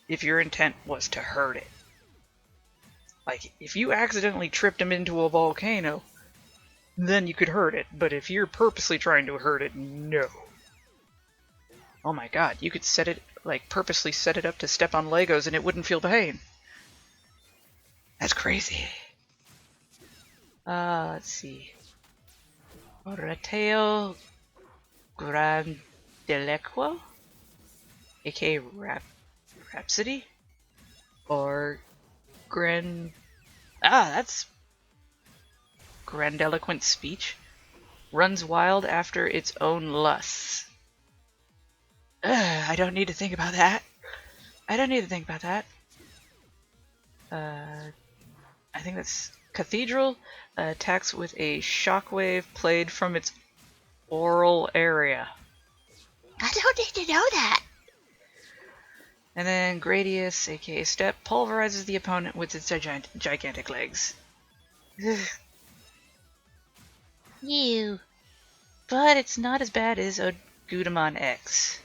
if your intent was to hurt it. Like, if you accidentally tripped him into a volcano, then you could hurt it, but if you're purposely trying to hurt it, no. Oh my god, you could purposely set it up to step on Legos and it wouldn't feel pain. That's crazy. Let's see. Rateo Grandelequo? aka Rhapsody? Or that's grandiloquent speech. Runs wild after its own lusts. I don't need to think about that. I think that's Cathedral. Attacks with a shockwave played from its oral area. I don't need to know that. And then Gradius, aka Step, pulverizes the opponent with its gigantic legs. You. But it's not as bad as Ogudamon X.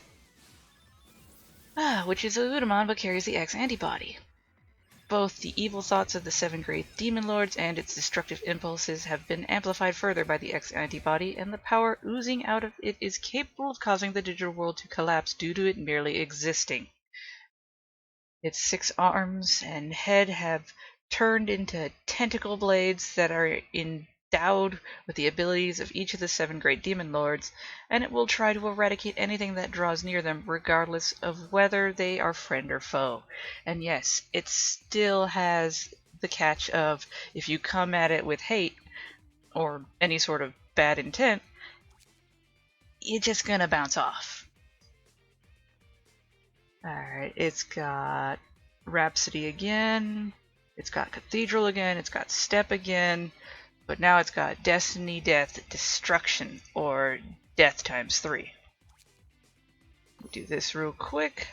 Which is Ogudamon but carries the X antibody. Both the evil thoughts of the 7 great demon lords and its destructive impulses have been amplified further by the X antibody, and the power oozing out of it is capable of causing the digital world to collapse due to it merely existing. Its 6 arms and head have turned into tentacle blades that are endowed with the abilities of each of the 7 great demon lords, and it will try to eradicate anything that draws near them, regardless of whether they are friend or foe. And yes, it still has the catch of, if you come at it with hate or any sort of bad intent, you're just gonna bounce off. Alright, it's got Rhapsody again, it's got Cathedral again, it's got Step again, but now it's got Destiny, Death, Destruction, or Death times 3. We'll do this real quick.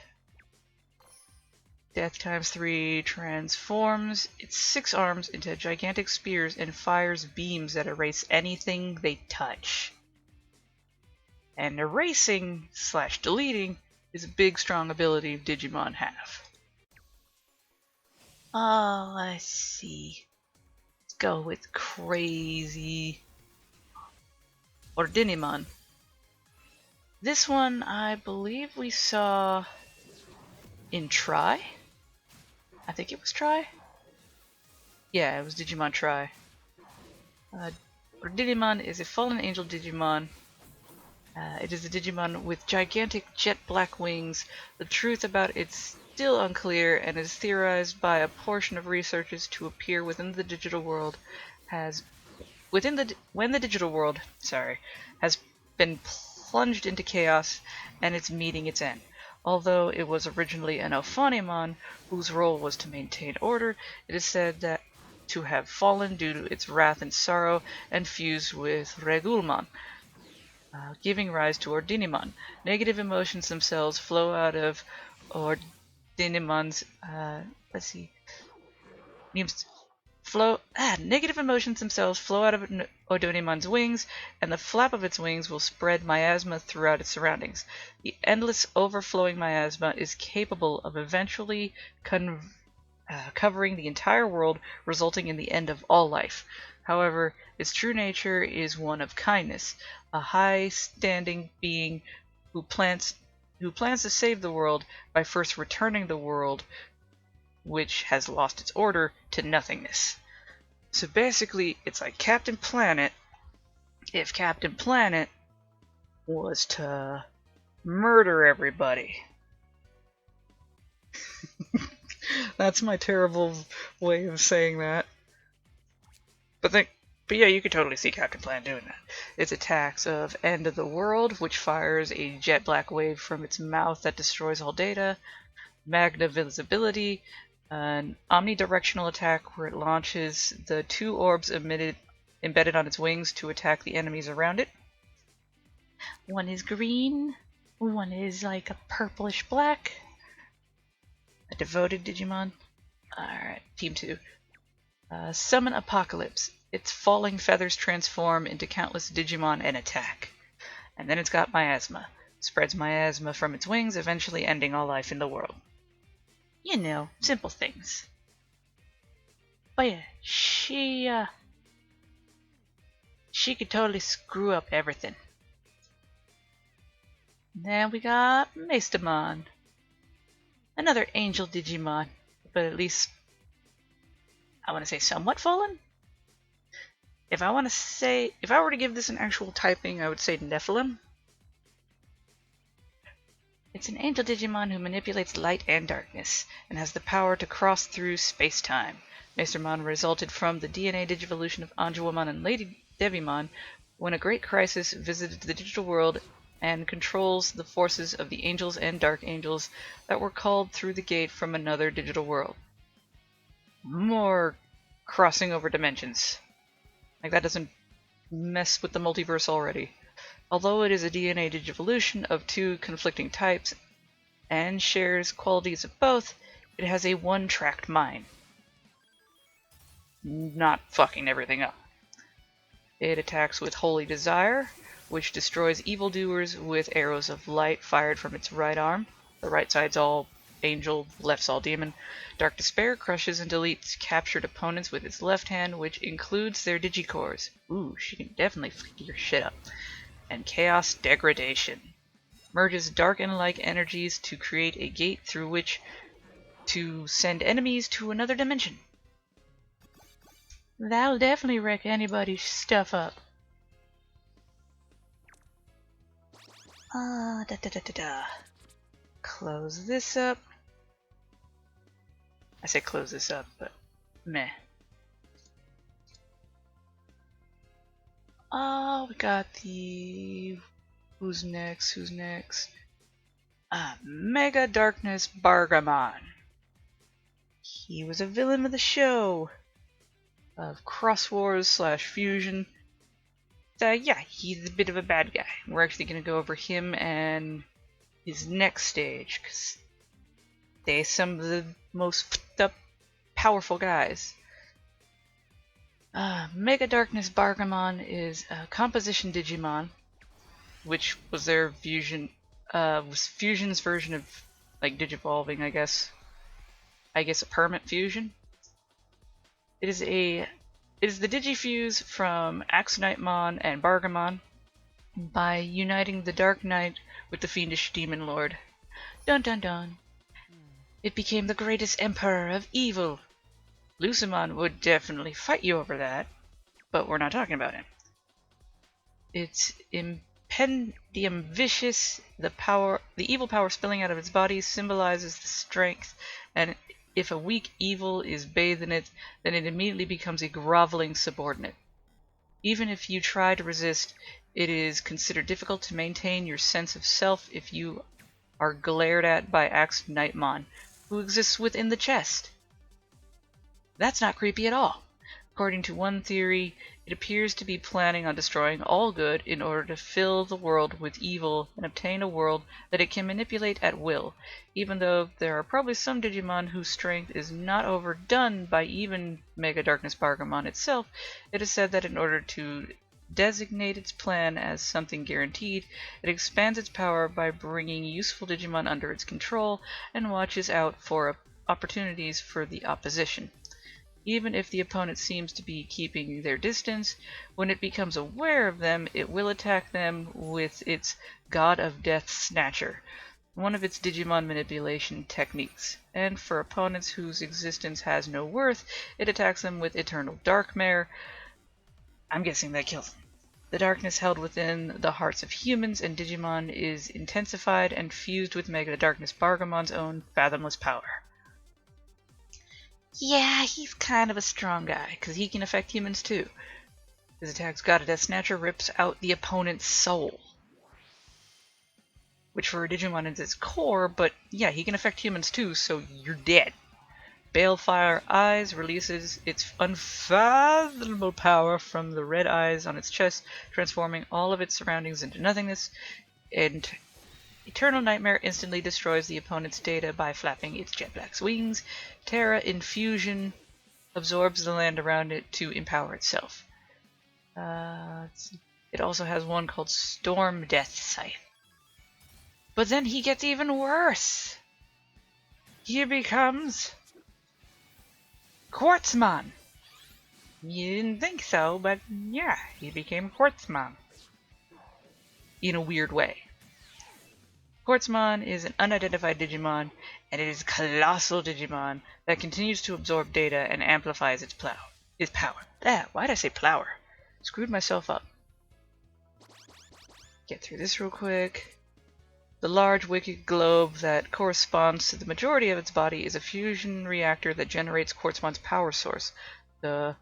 Death times 3 transforms its 6 arms into gigantic spears and fires beams that erase anything they touch. And erasing / deleting is a big strong ability Digimon have. Oh, let's see. Let's go with Crazy Ordinimon. This one I believe we saw in Tri. I think it was Tri. Yeah, it was Digimon Tri. Ordinimon is a fallen angel Digimon. It is a Digimon with gigantic jet black wings. The truth about it's still unclear and is theorized by a portion of researchers to appear within the digital world when the digital world has been plunged into chaos and it's meeting its end. Although it was originally an Ophanimon whose role was to maintain order, it is said that to have fallen due to its wrath and sorrow and fused with Regulmon, giving rise to Ordinimon. Negative emotions themselves flow out of Ordinimon's negative emotions themselves flow out of Ordinimon's wings, and the flap of its wings will spread miasma throughout its surroundings. The endless overflowing miasma is capable of eventually covering the entire world, resulting in the end of all life. However, its true nature is one of kindness, a high-standing being who plans to save the world by first returning the world, which has lost its order, to nothingness. So basically, it's like Captain Planet, if Captain Planet was to murder everybody. That's my terrible way of saying that. But yeah, you could totally see Captain Planet doing that. Its attacks of End of the World, which fires a jet black wave from its mouth that destroys all data, Magna Visibility, an omnidirectional attack where it launches the 2 orbs embedded on its wings to attack the enemies around it. One is green, one is like a purplish black. A devoted Digimon. Alright, Team 2. Summon Apocalypse. Its falling feathers transform into countless Digimon and attack. And then it's got Miasma. Spreads miasma from its wings, eventually ending all life in the world. You know, simple things. But yeah, she could totally screw up everything. Then we got Mephistomon. Another angel Digimon, but at least I want to say somewhat fallen. If I were to give this an actual typing, I would say Nephilim. It's an angel Digimon who manipulates light and darkness, and has the power to cross through space-time. Mastermon resulted from the DNA digivolution of Anjuwamon and Lady Devimon when a great crisis visited the digital world and controls the forces of the angels and dark angels that were called through the gate from another digital world. More crossing over dimensions. Like, that doesn't mess with the multiverse already. Although it is a DNA digivolution of 2 conflicting types and shares qualities of both, it has a one-tracked mind. Not fucking everything up. It attacks with Holy Desire, which destroys evildoers with arrows of light fired from its right arm. The right side's all angel, left's all demon. Dark Despair crushes and deletes captured opponents with its left hand, which includes their digicores. Ooh, she can definitely fuck your shit up. And Chaos Degradation merges dark and light energies to create a gate through which to send enemies to another dimension. That'll definitely wreck anybody's stuff up. Close this up. I say close this up, but meh. Oh, we got the... Who's next? Mega Darkness Bargamon. He was a villain of the show. Of Cross Wars / Fusion. Yeah, he's a bit of a bad guy. We're actually going to go over him and his next stage, because they're some of the most up, powerful guys. Mega Darkness Bargamon is a composition Digimon, which was their fusion, was Fusion's version of like Digivolving, I guess. I guess a permanent fusion. It is the Digifuse from Axonite'mon and Bargamon by uniting the Dark Knight with the fiendish Demon Lord. Dun dun dun. It became the greatest emperor of evil. Lucimon would definitely fight you over that, but we're not talking about him. Its impendium vicious, the evil power spilling out of its body symbolizes the strength, and if a weak evil is bathed in it, then it immediately becomes a groveling subordinate. Even if you try to resist, it is considered difficult to maintain your sense of self if you are glared at by Axonite'mon, who exists within the chest. That's not creepy at all. According to one theory, it appears to be planning on destroying all good in order to fill the world with evil and obtain a world that it can manipulate at will, even though there are probably some Digimon whose strength is not overdone by even Mega Darkness Bargamon itself. It is said that in order to designate its plan as something guaranteed, it expands its power by bringing useful Digimon under its control and watches out for opportunities for the opposition. Even if the opponent seems to be keeping their distance, when it becomes aware of them, it will attack them with its God of Death Snatcher, one of its Digimon manipulation techniques. And for opponents whose existence has no worth, it attacks them with Eternal Darkmare. I'm guessing that kills them. The darkness held within the hearts of humans and Digimon is intensified and fused with Mega Darkness Bargamon's own fathomless power. Yeah, he's kind of a strong guy, because he can affect humans too. His attack's God of Death Snatcher rips out the opponent's soul. Which for a Digimon is its core, but yeah, he can affect humans too, so you're dead. Balefire Eyes releases its unfathomable power from the red eyes on its chest, transforming all of its surroundings into nothingness, and Eternal Nightmare instantly destroys the opponent's data by flapping its jet black wings. Terra Infusion absorbs the land around it to empower itself. It also has one called Storm Death Scythe. But then he gets even worse. He becomes Quartzmon. You didn't think so, but yeah, he became Quartzmon. In a weird way. Quartzmon is an unidentified Digimon, and it is a colossal Digimon that continues to absorb data and amplifies its power. Why'd I say plower? Screwed myself up. Get through this real quick. The large wicked globe that corresponds to the majority of its body is a fusion reactor that generates Quartzmon's power source. The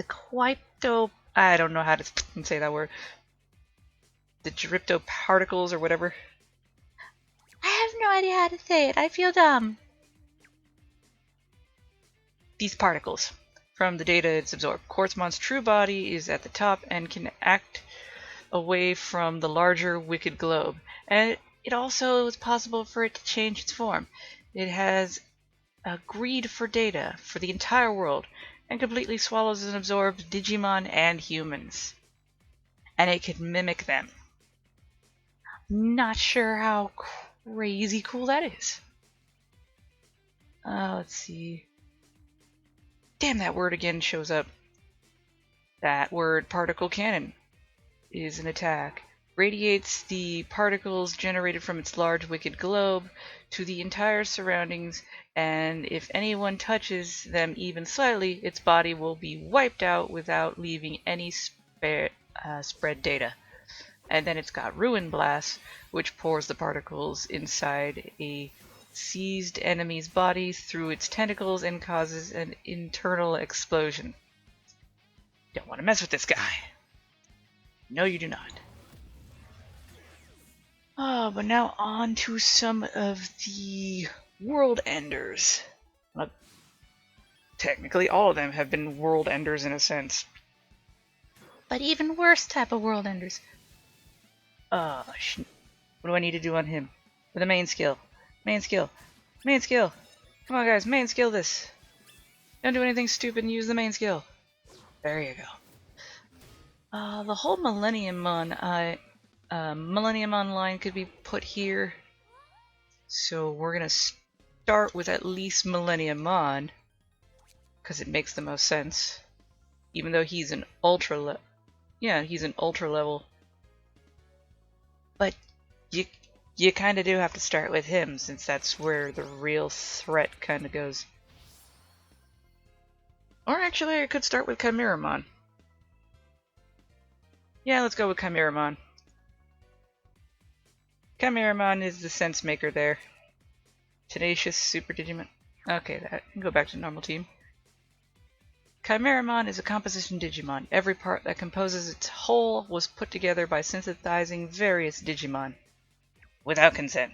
Quito... I don't know how to say that word. The Gyropto particles or whatever. I have no idea how to say it. I feel dumb. These particles from the data it's absorbed. Quartzmon's true body is at the top and can act away from the larger wicked globe. And it also is possible for it to change its form. It has a greed for data for the entire world and completely swallows and absorbs Digimon and humans. And it can mimic them. Not sure how crazy cool that is. Let's see. Damn, that word again shows up. That word, particle cannon, is an attack. radiates the particles generated from its large wicked globe to the entire surroundings, and if anyone touches them even slightly, its body will be wiped out without leaving any spread data. And then it's got Ruin Blast, which pours the particles inside a seized enemy's body through its tentacles and causes an internal explosion. Don't want to mess with this guy. No, you do not. But now on to some of the world enders. Technically, all of them have been world enders in a sense. But even worse type of world enders. What do I need to do on him? With a main skill. Main skill. Main skill. Come on, guys. Main skill this. Don't do anything stupid and use the main skill. There you go. The whole Millennium line could be put here. So we're going to start with at least Millennium, because it makes the most sense. Even though he's an ultra he's an ultra level. But you kind of do have to start with him, since that's where the real threat kind of goes. Or actually, I could start with Chimeramon. Yeah, let's go with Chimeramon. Chimeramon is the sense maker there. Tenacious Super Digimon. Okay, that can go back to normal team. Chimeramon is a composition Digimon. Every part that composes its whole was put together by synthesizing various Digimon. Without consent.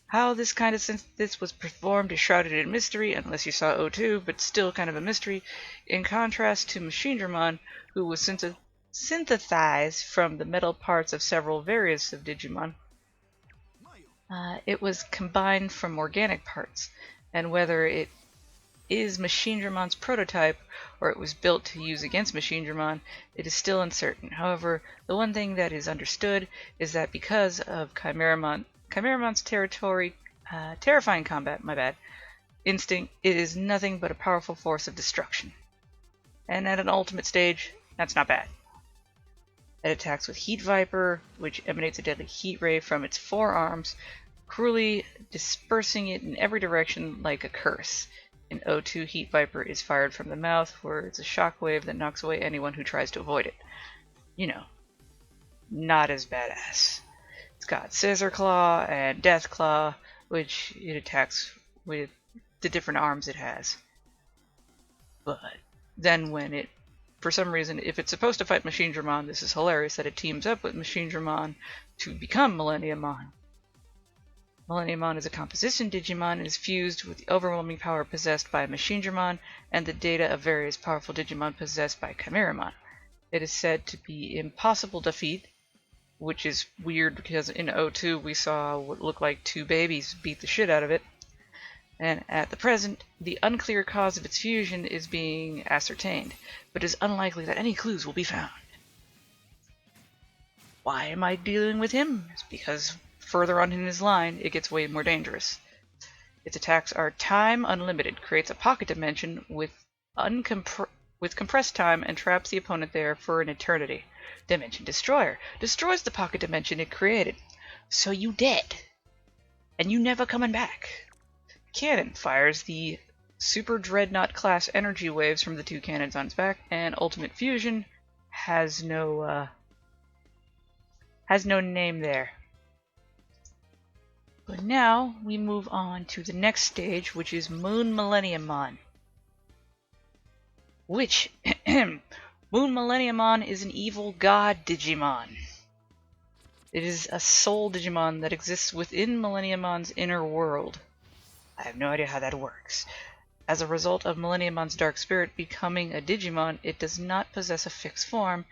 How this kind of synthesis was performed is shrouded in mystery, unless you saw O2, but still kind of a mystery, in contrast to Machinedramon, who was synthesized from the metal parts of several variants of Digimon. It was combined from organic parts, and whether it is Machinedramon's prototype or it was built to use against Machinedramon, it is still uncertain. However, the one thing that is understood is that because of Chimeramon's terrifying combat, instinct, it is nothing but a powerful force of destruction. And at an ultimate stage, that's not bad. It attacks with Heat Viper, which emanates a deadly heat ray from its forearms, cruelly dispersing it in every direction like a curse. In O2, Heat Viper is fired from the mouth, where it's a shockwave that knocks away anyone who tries to avoid it. You know, not as badass. It's got Scissor Claw and Death Claw, which it attacks with the different arms it has. But then when it, for some reason, if it's supposed to fight Machinedramon, this is hilarious that it teams up with Machinedramon to become Millenniumon. Millenniumon is a composition Digimon and is fused with the overwhelming power possessed by Machinedramon and the data of various powerful Digimon possessed by Chimeramon. It is said to be impossible to defeat, which is weird because in O2 we saw what looked like two babies beat the shit out of it. And at the present, the unclear cause of its fusion is being ascertained, but it is unlikely that any clues will be found. Why am I dealing with him? It's because further on in his line, it gets way more dangerous. Its attacks are time unlimited, creates a pocket dimension with compressed time and traps the opponent there for an eternity. Dimension Destroyer destroys the pocket dimension it created, so you dead, and you never coming back. Cannon fires the Super Dreadnought class energy waves from the two cannons on its back, and Ultimate Fusion has no name there. But now we move on to the next stage, which is Moon Millenniumon. Which Moon Millenniumon is an evil god Digimon. It is a soul Digimon that exists within Millenniumon's inner world. I have no idea how that works. As a result of Millenniumon's dark spirit becoming a Digimon, it does not possess a fixed form,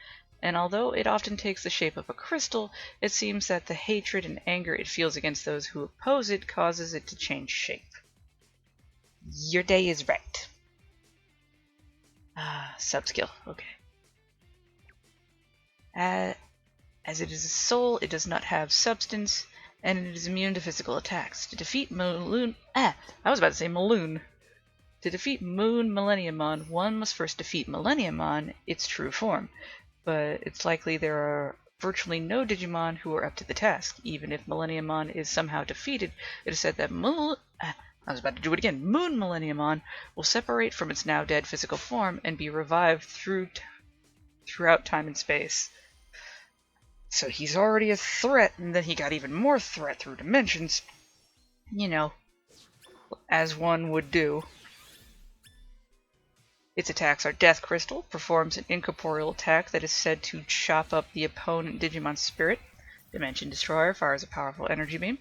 and although it often takes the shape of a crystal, it seems that the hatred and anger it feels against those who oppose it causes it to change shape. Your day is right. Subskill, okay. As it is a soul, it does not have substance, and it is immune to physical attacks. To defeat Maloon... I was about to say Maloon. To defeat Moon Millenniumon, one must first defeat Millenniumon, its true form. But it's likely there are virtually no Digimon who are up to the task. Even if Millenniumon is somehow defeated, it is said that Moon Millenniumon will separate from its now dead physical form and be revived throughout time and space. So he's already a threat, and then he got even more threat through dimensions. You know, as one would do. Its attacks are Death Crystal, performs an incorporeal attack that is said to chop up the opponent Digimon's spirit. Dimension Destroyer fires a powerful energy beam.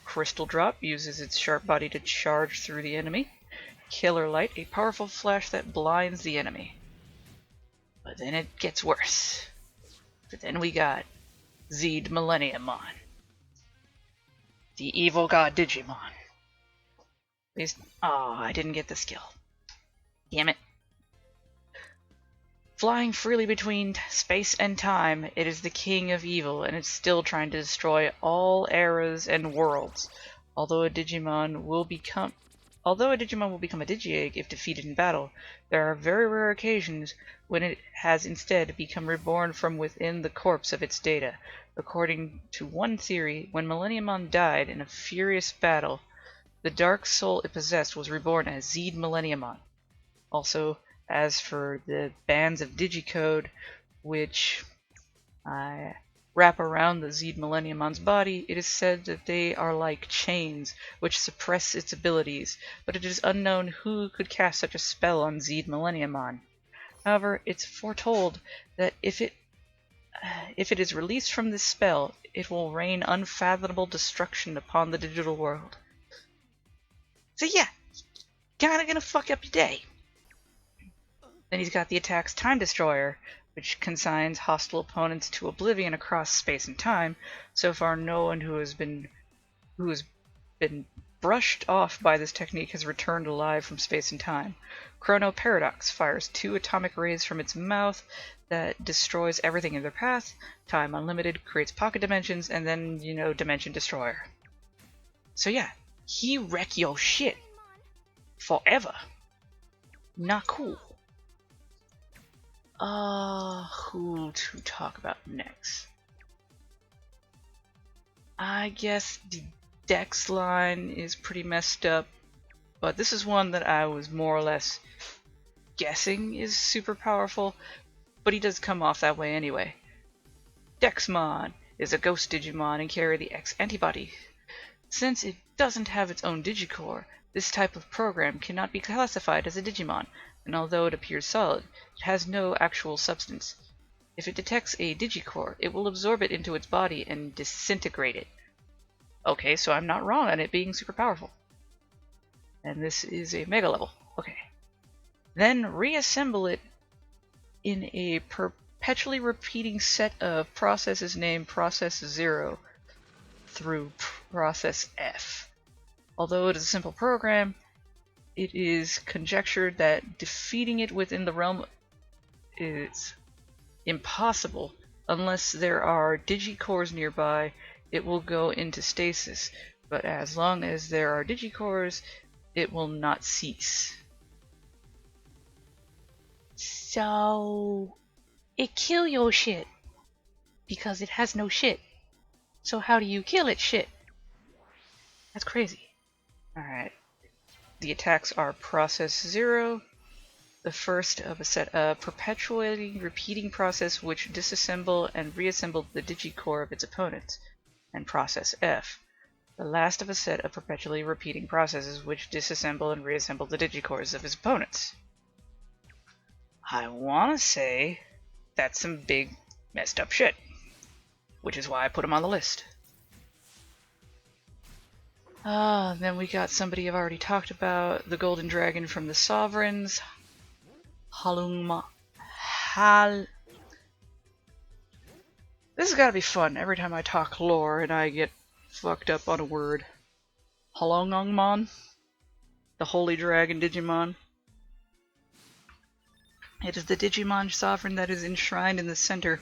Crystal Drop uses its sharp body to charge through the enemy. Killer Light, a powerful flash that blinds the enemy. But then it gets worse. But then we got Zed Millenniumon, the evil god Digimon. I didn't get the skill. Damn it. Flying freely between space and time, it is the king of evil, and it's still trying to destroy all eras and worlds. Although a Digimon will become a Digi-Egg if defeated in battle, there are very rare occasions when it has instead become reborn from within the corpse of its data. According to one theory, when Millenniumon died in a furious battle, the dark soul it possessed was reborn as Zed Millenniumon. Also, as for the bands of Digicode, which wrap around the Zed Millenniumon's body, it is said that they are like chains, which suppress its abilities, but it is unknown who could cast such a spell on Zed Millenniumon. However, it's foretold that if it is released from this spell, it will rain unfathomable destruction upon the digital world. So yeah, kinda gonna fuck up your day. Then he's got the attacks Time Destroyer, which consigns hostile opponents to oblivion across space and time. So far, no one who has been brushed off by this technique has returned alive from space and time. Chrono Paradox fires 2 atomic rays from its mouth that destroys everything in their path. Time Unlimited creates pocket dimensions, and then, Dimension Destroyer. So yeah, he wreck your shit. Forever. Not cool. Who to talk about next? I guess the Dex line is pretty messed up, but this is one that I was more or less guessing is super powerful, but he does come off that way anyway. Dexmod is a ghost Digimon and carry the X antibody. Since it doesn't have its own Digicore, this type of program cannot be classified as a Digimon, and although it appears solid, it has no actual substance. If it detects a Digicore, it will absorb it into its body and disintegrate it. Okay, so I'm not wrong on it being super powerful. And this is a Mega level. Okay. Then reassemble it in a perpetually repeating set of processes named Process 0 through Process F. Although it is a simple program, it is conjectured that defeating it within the realm is impossible. Unless there are Digicores nearby, it will go into stasis, but as long as there are Digicores, it will not cease. So, it kill your shit, because it has no shit. So how do you kill its shit? That's crazy. Alright. The attacks are Process 0, the first of a set of perpetuating repeating process which disassemble and reassemble the Digicore of its opponents, and Process F, the last of a set of perpetually repeating processes which disassemble and reassemble the Digicores of its opponents. I wanna say that's some big messed up shit, which is why I put him on the list. Then we got somebody I've already talked about, the Golden Dragon from the Sovereigns, This has gotta be fun every time I talk lore and I get fucked up on a word. Halongongmon, the Holy Dragon Digimon. It is the Digimon Sovereign that is enshrined in the center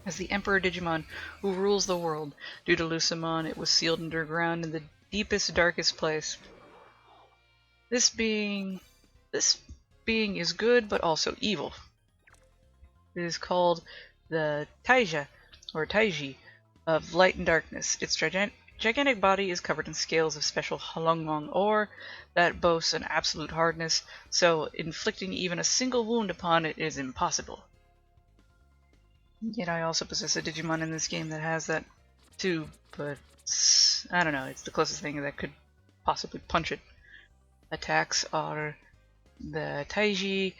as the Emperor Digimon who rules the world. Due to Lucemon, it was sealed underground in the deepest, darkest place. This being is good, but also evil. It is called the Taija, or Taiji, of light and darkness. Its gigantic body is covered in scales of special Halongmong ore that boasts an absolute hardness, so inflicting even a single wound upon it is impossible. Yet I also possess a Digimon in this game that has that too, but I don't know, it's the closest thing that could possibly punch it. Attacks are the Taiji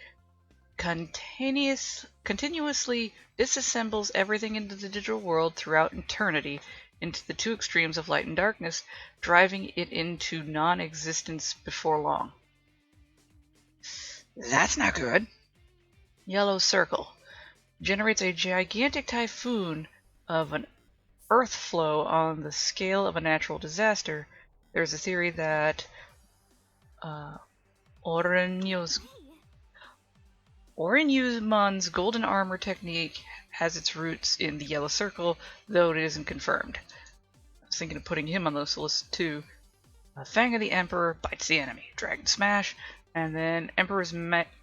continuously disassembles everything into the digital world throughout eternity into the two extremes of light and darkness, driving it into non-existence before long. That's not good. Yellow Circle generates a gigantic typhoon of an earth flow on the scale of a natural disaster. There's a theory that Orinyumon's golden armor technique has its roots in the Yellow Circle, though it isn't confirmed. I was thinking of putting him on this list too. Fang of the Emperor bites the enemy, Dragon Smash, and then Emperor's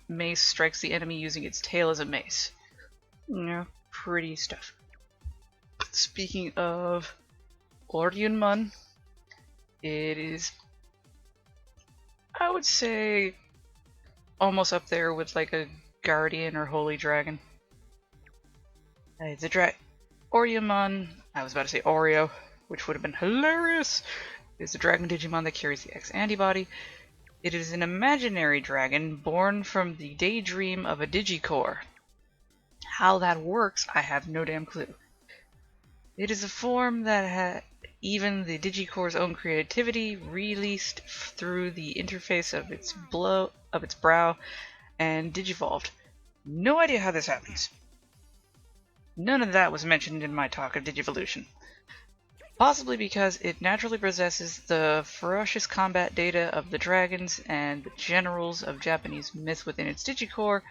mace strikes the enemy using its tail as a mace. Yeah, pretty stuff. Speaking of Oriynmon, it is, I would say, almost up there with like a Guardian or Holy Dragon. It's a Oriynmon, I was about to say Oreo, which would have been hilarious, is a dragon Digimon that carries the X antibody. It is an imaginary dragon born from the daydream of a Digicore. How that works, I have no damn clue. It is a form that even the Digicore's own creativity released through the interface of its brow and digivolved. No idea how this happens. None of that was mentioned in my talk of Digivolution. Possibly because it naturally possesses the ferocious combat data of the dragons and the generals of Japanese myth within its Digicore.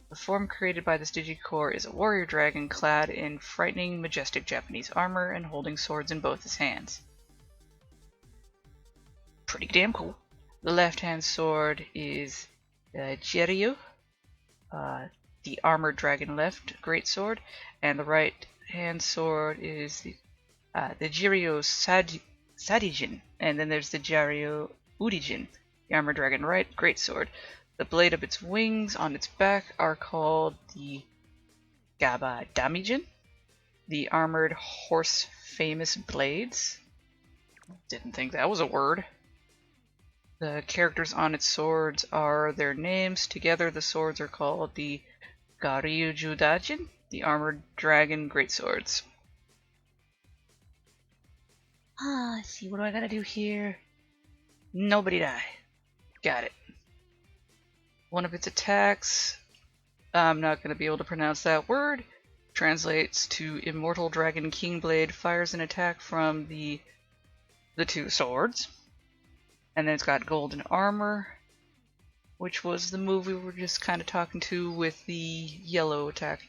The form created by this Digicore is a warrior dragon clad in frightening, majestic Japanese armor and holding swords in both his hands. Pretty damn cool. The left-hand sword is Jiryu, the armored dragon left greatsword, and the right-hand sword is the Jiryu Sadijin, and then there's the Jiryu Udijin, the armored dragon right greatsword. The blade of its wings on its back are called the Gaba Damijin, the armored horse famous blades. Didn't think that was a word. The characters on its swords are their names. Together the swords are called the Garyu Judajin, the armored dragon greatswords. Let's see, what do I gotta do here? Nobody die. Got it. One of its attacks, I'm not going to be able to pronounce that word, translates to Immortal Dragon Kingblade, fires an attack from the two swords. And then it's got Golden Armor, which was the move we were just kind of talking to with the yellow attack.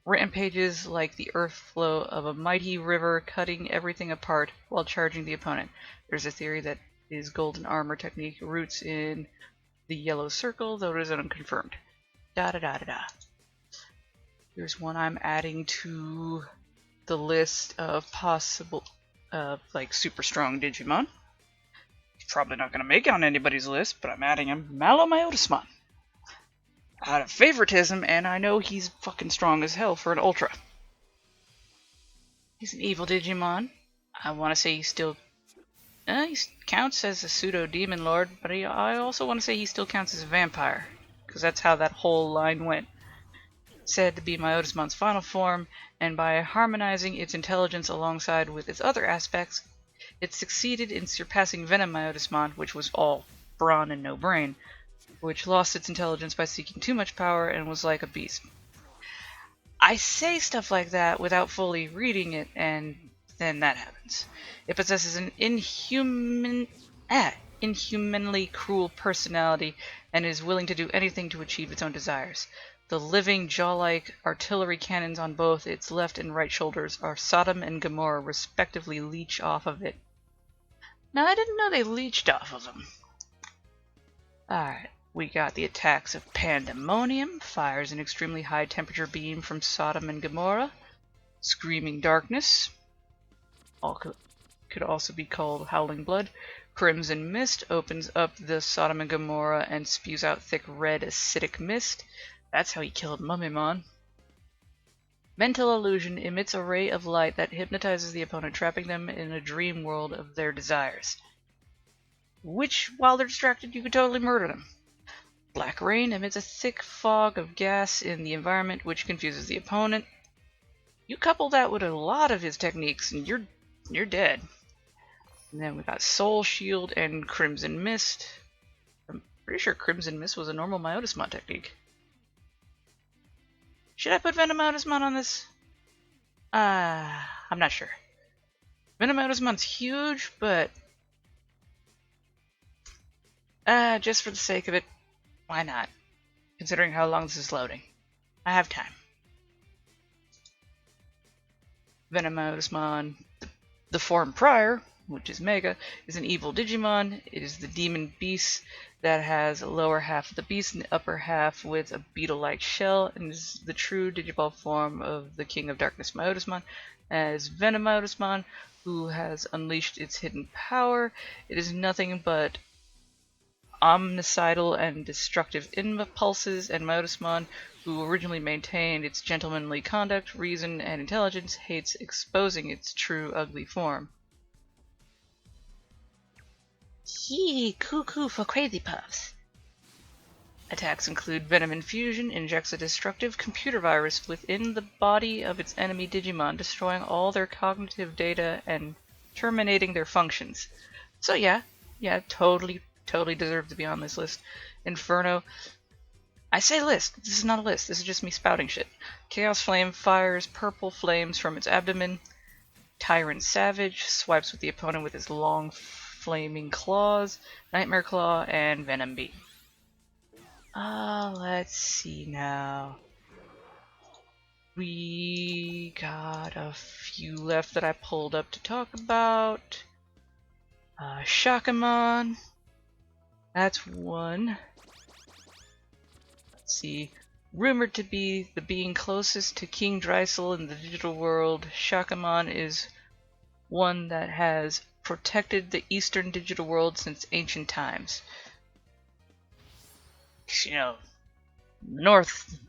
Rampages like the earth flow of a mighty river, cutting everything apart while charging the opponent. There's a theory that his Golden Armor technique roots in the Yellow Circle, though it is unconfirmed. Here's one I'm adding to the list of possible, like, super strong Digimon. He's probably not going to make it on anybody's list, but I'm adding him. Mephistomon. Out of favoritism, and I know he's fucking strong as hell for an Ultra. He's an evil Digimon. I want to say he still he counts as a pseudo-demon lord, but I also want to say he still counts as a vampire, because that's how that whole line went. Said to be Mephistomon's final form, and by harmonizing its intelligence alongside with its other aspects, it succeeded in surpassing Venom Mephistomon, which was all brawn and no brain, which lost its intelligence by seeking too much power and was like a beast. I say stuff like that without fully reading it, and then that happens. It possesses an inhumanly cruel personality and is willing to do anything to achieve its own desires. The living jaw-like artillery cannons on both its left and right shoulders are Sodom and Gomorrah respectively leech off of it. Now I didn't know they leeched off of them. Alright, we got the attacks of Pandemonium, fires an extremely high temperature beam from Sodom and Gomorrah. Screaming Darkness, could also be called Howling Blood. Crimson Mist opens up the Sodom and Gomorrah and spews out thick red acidic mist. That's how he killed Mummimon. Mental Illusion emits a ray of light that hypnotizes the opponent, trapping them in a dream world of their desires. Which, while they're distracted, you could totally murder them. Black Rain emits a thick fog of gas in the environment, which confuses the opponent. You couple that with a lot of his techniques, and you're dead. And then we got Soul Shield and Crimson Mist. I'm pretty sure Crimson Mist was a normal Mephistomon technique. Should I put Mephistomon on this? I'm not sure. Mephistomon's huge, but just for the sake of it, why not? Considering how long this is loading. I have time. Mephistomon, the form prior, which is Mega, is an evil Digimon. It is the demon beast that has the lower half of the beast and the upper half with a beetle-like shell, and is the true Digivolve form of the King of Darkness Mephistomon. As Venom Mephistomon, who has unleashed its hidden power, it is nothing but omnicidal and destructive impulses, and Mephistomon, who originally maintained its gentlemanly conduct, reason, and intelligence, hates exposing its true ugly form. Yee, cuckoo for crazy puffs. Attacks include Venom Infusion, injects a destructive computer virus within the body of its enemy Digimon, destroying all their cognitive data and terminating their functions. So yeah, totally deserve to be on this list. Inferno. I say list, this is not a list, this is just me spouting shit. Chaos Flame fires purple flames from its abdomen. Tyrant Savage swipes with the opponent with his long flaming claws. Nightmare Claw and Venom Beam. Let's see now. We got a few left that I pulled up to talk about. Shakamon. That's one. Let's see. Rumored to be the being closest to King Dreisel in the digital world, Shakamon is one that has protected the eastern digital world since ancient times. You know, north,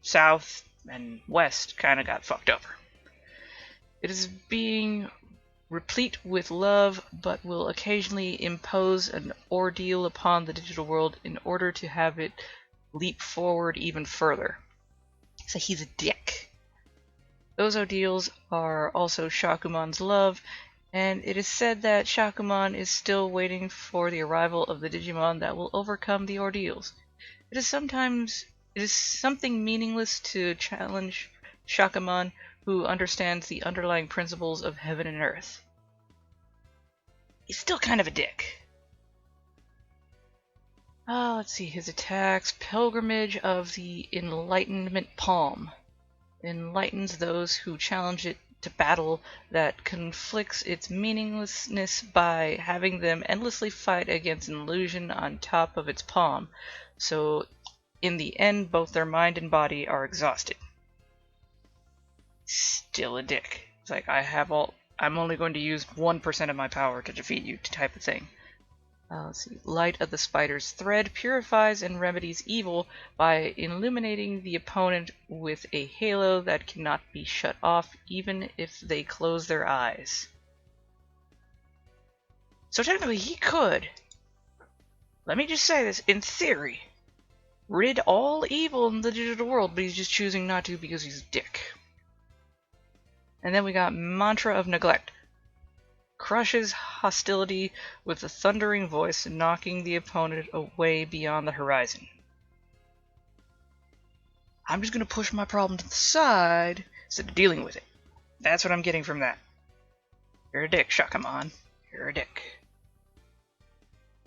south, and west kind of got fucked over. It is being replete with love, but will occasionally impose an ordeal upon the digital world in order to have it leap forward even further. So he's a dick. Those ordeals are also Shakumon's love, and it is said that Shakamon is still waiting for the arrival of the Digimon that will overcome the ordeals. It is something meaningless to challenge Shakamon, who understands the underlying principles of heaven and earth. He's still kind of a dick. Let's see, his attacks. Pilgrimage of the Enlightenment Palm. Enlightens those who challenge it to battle that conflicts its meaninglessness by having them endlessly fight against an illusion on top of its palm. So, in the end, both their mind and body are exhausted. Still a dick. It's like, I'm only going to use 1% of my power to defeat you, type of thing. Let's see. Light of the Spider's Thread purifies and remedies evil by illuminating the opponent with a halo that cannot be shut off even if they close their eyes. So technically he could, let me just say this, in theory, rid all evil in the digital world, but he's just choosing not to because he's a dick. And then we got Mantra of Neglect. Crushes hostility with a thundering voice, knocking the opponent away beyond the horizon. I'm just going to push my problem to the side instead of dealing with it. That's what I'm getting from that. You're a dick, Shakamon. You're a dick.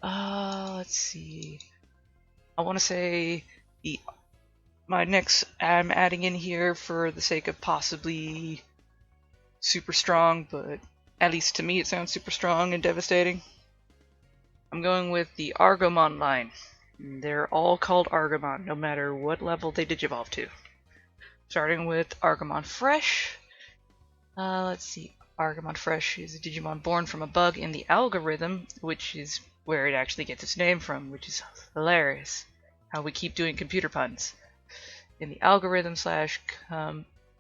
Let's see. I want to say my next I'm adding in here for the sake of possibly super strong, but at least to me it sounds super strong and devastating. I'm going with the Argomon line. They're all called Argomon, no matter what level they digivolve to. Starting with Argomon Fresh. Let's see. Bargamon Fresh is a Digimon born from a bug in the algorithm, which is where it actually gets its name from, which is hilarious. How we keep doing computer puns. In the algorithm slash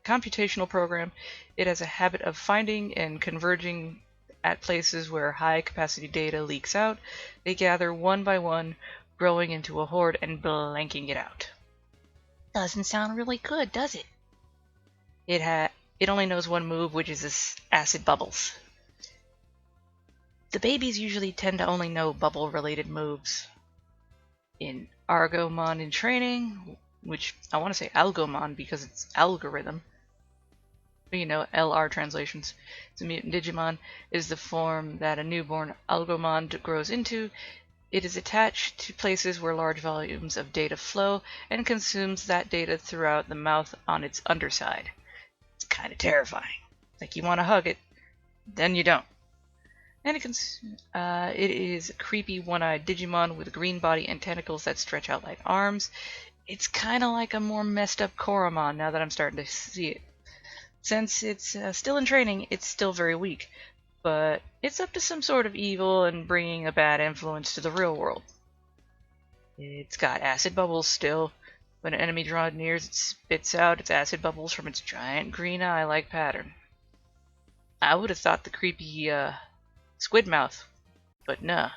computational program, it has a habit of finding and converging at places where high capacity data leaks out. They gather one by one, growing into a horde and blanking it out. Doesn't sound really good, does it? It only knows one move, which is acid bubbles. The babies usually tend to only know bubble-related moves. In Argomon in training, which I want to say Algomon because it's algorithm, but you know, LR translations. It's a mutant Digimon. It is the form that a newborn Algomon grows into. It is attached to places where large volumes of data flow and consumes that data throughout the mouth on its underside. It's kind of terrifying. Like you want to hug it, then you don't. And it is a creepy one-eyed Digimon with a green body and tentacles that stretch out like arms. It's kind of like a more messed up Kuramon now that I'm starting to see it. Since it's still in training, it's still very weak, but it's up to some sort of evil and bringing a bad influence to the real world. It's got acid bubbles still. When an enemy draws near, it spits out its acid bubbles from its giant green eye-like pattern. I would have thought the creepy squid mouth, but nah.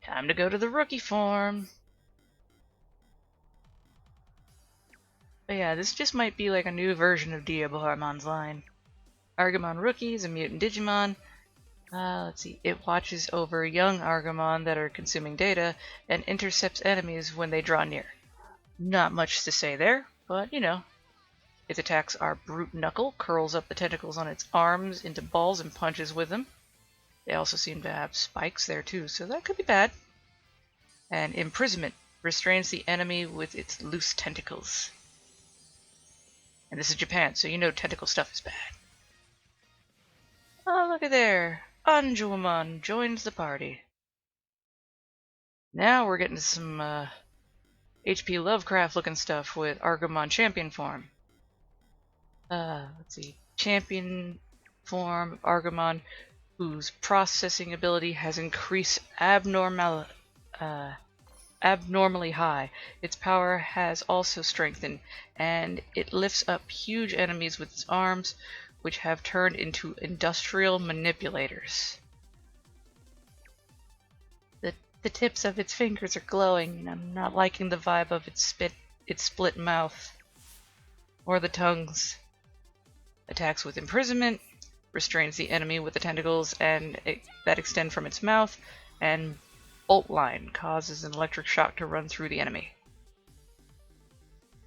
Time to go to the rookie form. But yeah, this just might be like a new version of Diaboromon's line. Argamon Rookie is a mutant Digimon. Let's see. It watches over young Argamon that are consuming data and intercepts enemies when they draw near. Not much to say there, but you know. Its attacks are Brute Knuckle, curls up the tentacles on its arms into balls and punches with them. They also seem to have spikes there too, so that could be bad. And Imprisonment restrains the enemy with its loose tentacles. And this is Japan, so you know tentacle stuff is bad. Oh, look at there. Anjuamon joins the party. Now we're getting to some H.P. Lovecraft looking stuff with Argamon champion form. Let's see. Champion form of Argamon, whose processing ability has increased abnormally high. Its power has also strengthened, and it lifts up huge enemies with its arms, which have turned into industrial manipulators. The tips of its fingers are glowing, and I'm not liking the vibe of its split mouth, or the tongues. Attacks with Imprisonment, restrains the enemy with the tentacles that extend from its mouth, and Bolt Line causes an electric shock to run through the enemy.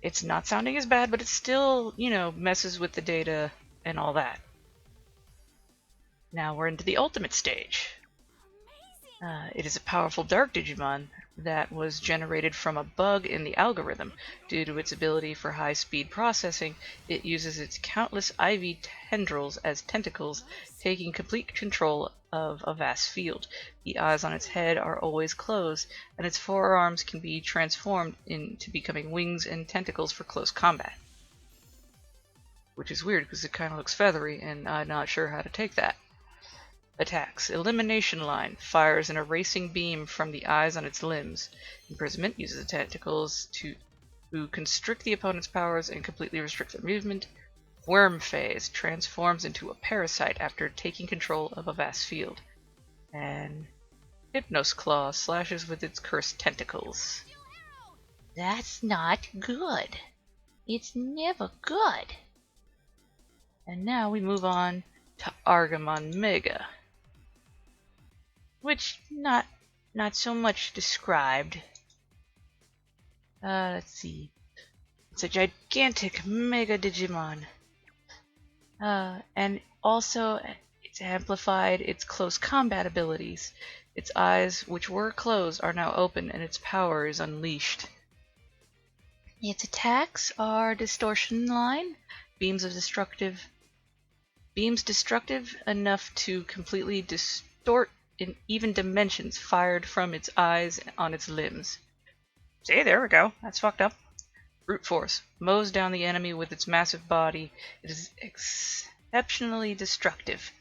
It's not sounding as bad, but it still, you know, messes with the data and all that. Now we're into the ultimate stage. It is a powerful dark Digimon that was generated from a bug in the algorithm. Due to its ability for high-speed processing, it uses its countless IV tendrils as tentacles, taking complete control of a vast field. The eyes on its head are always closed, and its forearms can be transformed into becoming wings and tentacles for close combat. Which is weird because it kind of looks feathery, and I'm not sure how to take that. Attacks. Elimination Line fires an erasing beam from the eyes on its limbs. Imprisonment uses the tentacles to constrict the opponent's powers and completely restrict their movement. Worm Phase transforms into a parasite after taking control of a vast field. And Hypnos Claw slashes with its cursed tentacles. That's not good. It's never good. And now we move on to Argamon Mega, which not so much described. Let's see. It's a gigantic Mega Digimon. And also it's amplified its close combat abilities. Its eyes, which were closed, are now open, and its power is unleashed. Its attacks are Distortion Line, beams destructive enough to completely distort in even dimensions fired from its eyes on its limbs. See, there we go. That's fucked up. Brute force. Mows down the enemy with its massive body. It is exceptionally destructive.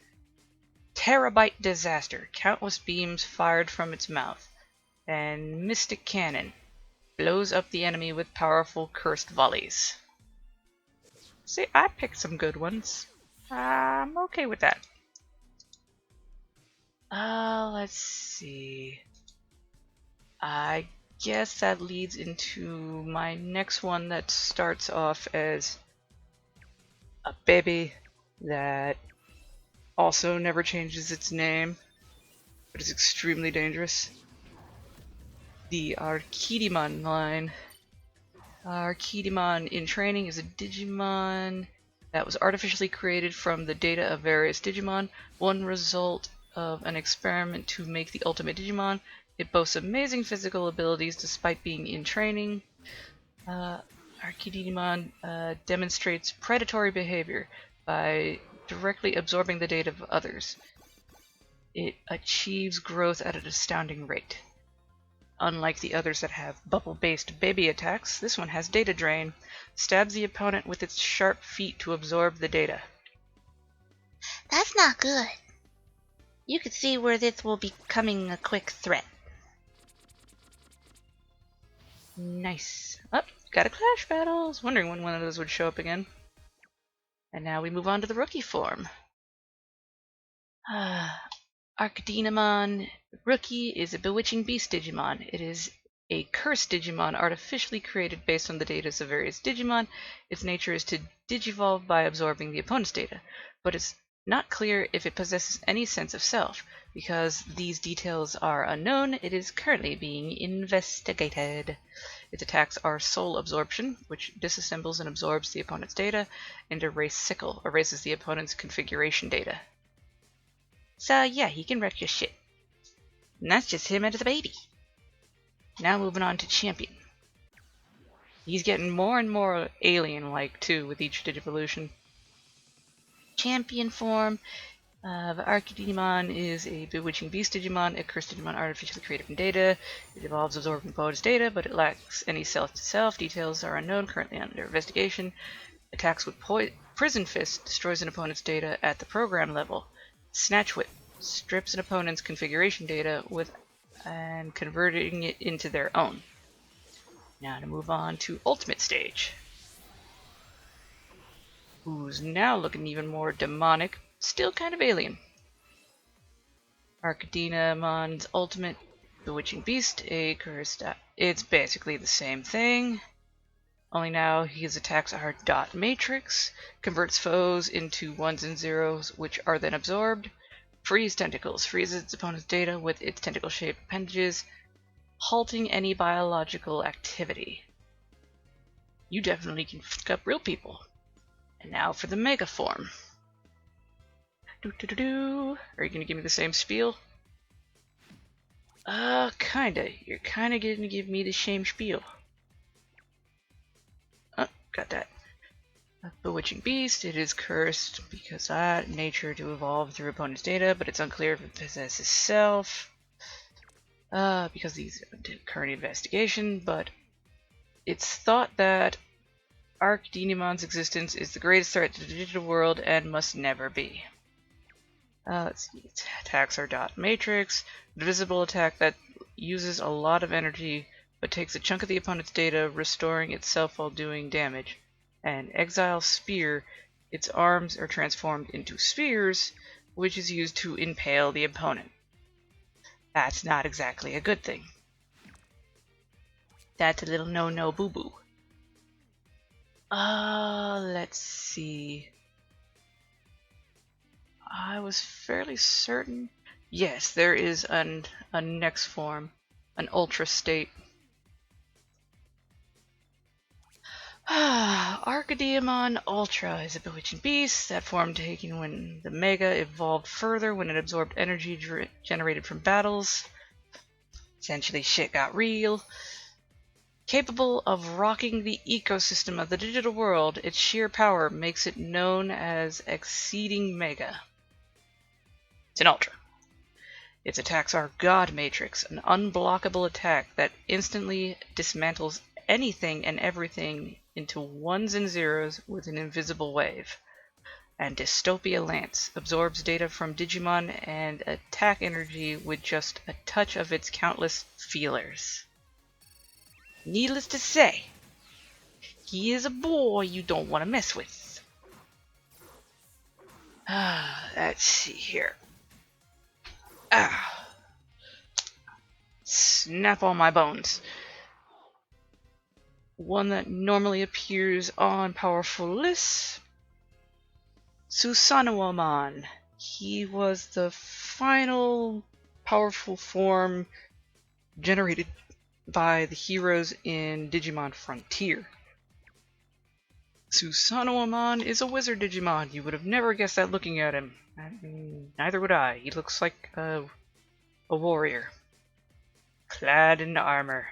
Terabyte disaster. Countless beams fired from its mouth. And Mystic Cannon. Blows up the enemy with powerful cursed volleys. See, I picked some good ones. I'm okay with that. Let's see. I guess that leads into my next one that starts off as a baby that also never changes its name, but is extremely dangerous. The Archidemon line. Archidemon in training is a Digimon that was artificially created from the data of various Digimon, one result of an experiment to make the ultimate Digimon. It boasts amazing physical abilities despite being in training. Archidemon demonstrates predatory behavior by directly absorbing the data of others. It achieves growth at an astounding rate. Unlike the others that have bubble-based baby attacks, this one has data drain. Stabs the opponent with its sharp feet to absorb the data. That's not good. You could see where this will be becoming a quick threat. Nice. Oh, got a Clash Battle. I was wondering when one of those would show up again. And now we move on to the rookie form. Archidemon Rookie is a bewitching beast Digimon. It is a cursed Digimon artificially created based on the data of various Digimon. Its nature is to digivolve by absorbing the opponent's data, but it's not clear if it possesses any sense of self. Because these details are unknown, it is currently being investigated. Its attacks are Soul Absorption, which disassembles and absorbs the opponent's data, and Erase Sickle, erases the opponent's configuration data. So yeah, he can wreck your shit. And that's just him as a baby. Now moving on to Champion. He's getting more and more alien-like too with each Digivolution. Champion form of Archidemon is a bewitching beast Digimon, a cursed Digimon artificially created from data. It evolves absorbing opponent's data, but it lacks any self-to-self. Details are unknown, currently under investigation. Attacks with Prison Fist, destroys an opponent's data at the program level. Snatch Whip strips an opponent's configuration data and converting it into their own. Now to move on to Ultimate Stage, who's now looking even more demonic, still kind of alien. Archidemon's Ultimate Bewitching Beast, a cursed. It's basically the same thing, only now his attacks are dot matrix, converts foes into ones and zeros, which are then absorbed. Freeze Tentacles, freezes its opponent's data with its tentacle-shaped appendages, halting any biological activity. You definitely can fuck up real people. And now for the Mega form. Are you gonna give me the same spiel? Kinda. You're kinda gonna give me the same spiel. Oh, got that. Bewitching Beast, it is cursed because nature to evolve through opponent's data, but it's unclear if it possesses self. Because these are current investigation, but it's thought that Archidemon's existence is the greatest threat to the digital world and must never be. Let's see, its attacks are dot matrix, divisible attack that uses a lot of energy but takes a chunk of the opponent's data, restoring itself while doing damage. And Exile Spear, its arms are transformed into spears, which is used to impale the opponent. That's not exactly a good thing. That's a little no-no boo-boo. Let's see. I was fairly certain. Yes, there is a next form, an Ultra State. Archidemon Ultra is a bewitching beast. That form taken when the Mega evolved further when it absorbed energy generated from battles. Essentially, shit got real. Capable of rocking the ecosystem of the digital world, its sheer power makes it known as Exceeding Mega. It's an Ultra. Its attacks are God Matrix, an unblockable attack that instantly dismantles anything and everything into ones and zeros with an invisible wave. And Dystopia Lance absorbs data from Digimon and attack energy with just a touch of its countless feelers. Needless to say, he is a boy you don't want to mess with. Let's see here. Snap all my bones. One that normally appears on powerful lists. Susanowamon. He was the final powerful form generated by the heroes in Digimon Frontier. Susanowamon is a wizard Digimon. You would have never guessed that looking at him. Neither would I. He looks like a warrior. Clad in armor.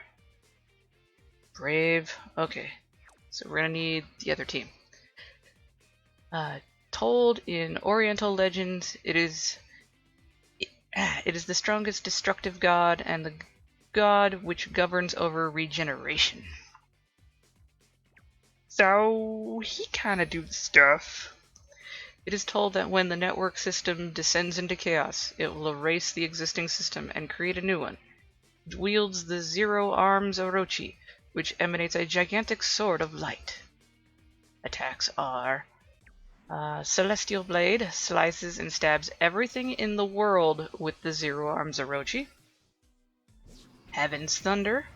Brave. Okay. So we're gonna need the other team. Told in Oriental legends, it is the strongest destructive god and the god which governs over regeneration. So he kinda do the stuff. It is told that when the network system descends into chaos, it will erase the existing system and create a new one. It wields the Zero Arms Orochi, which emanates a gigantic sword of light. Attacks are Celestial Blade slices and stabs everything in the world with the Zero Arms Orochi. Heaven's Thunder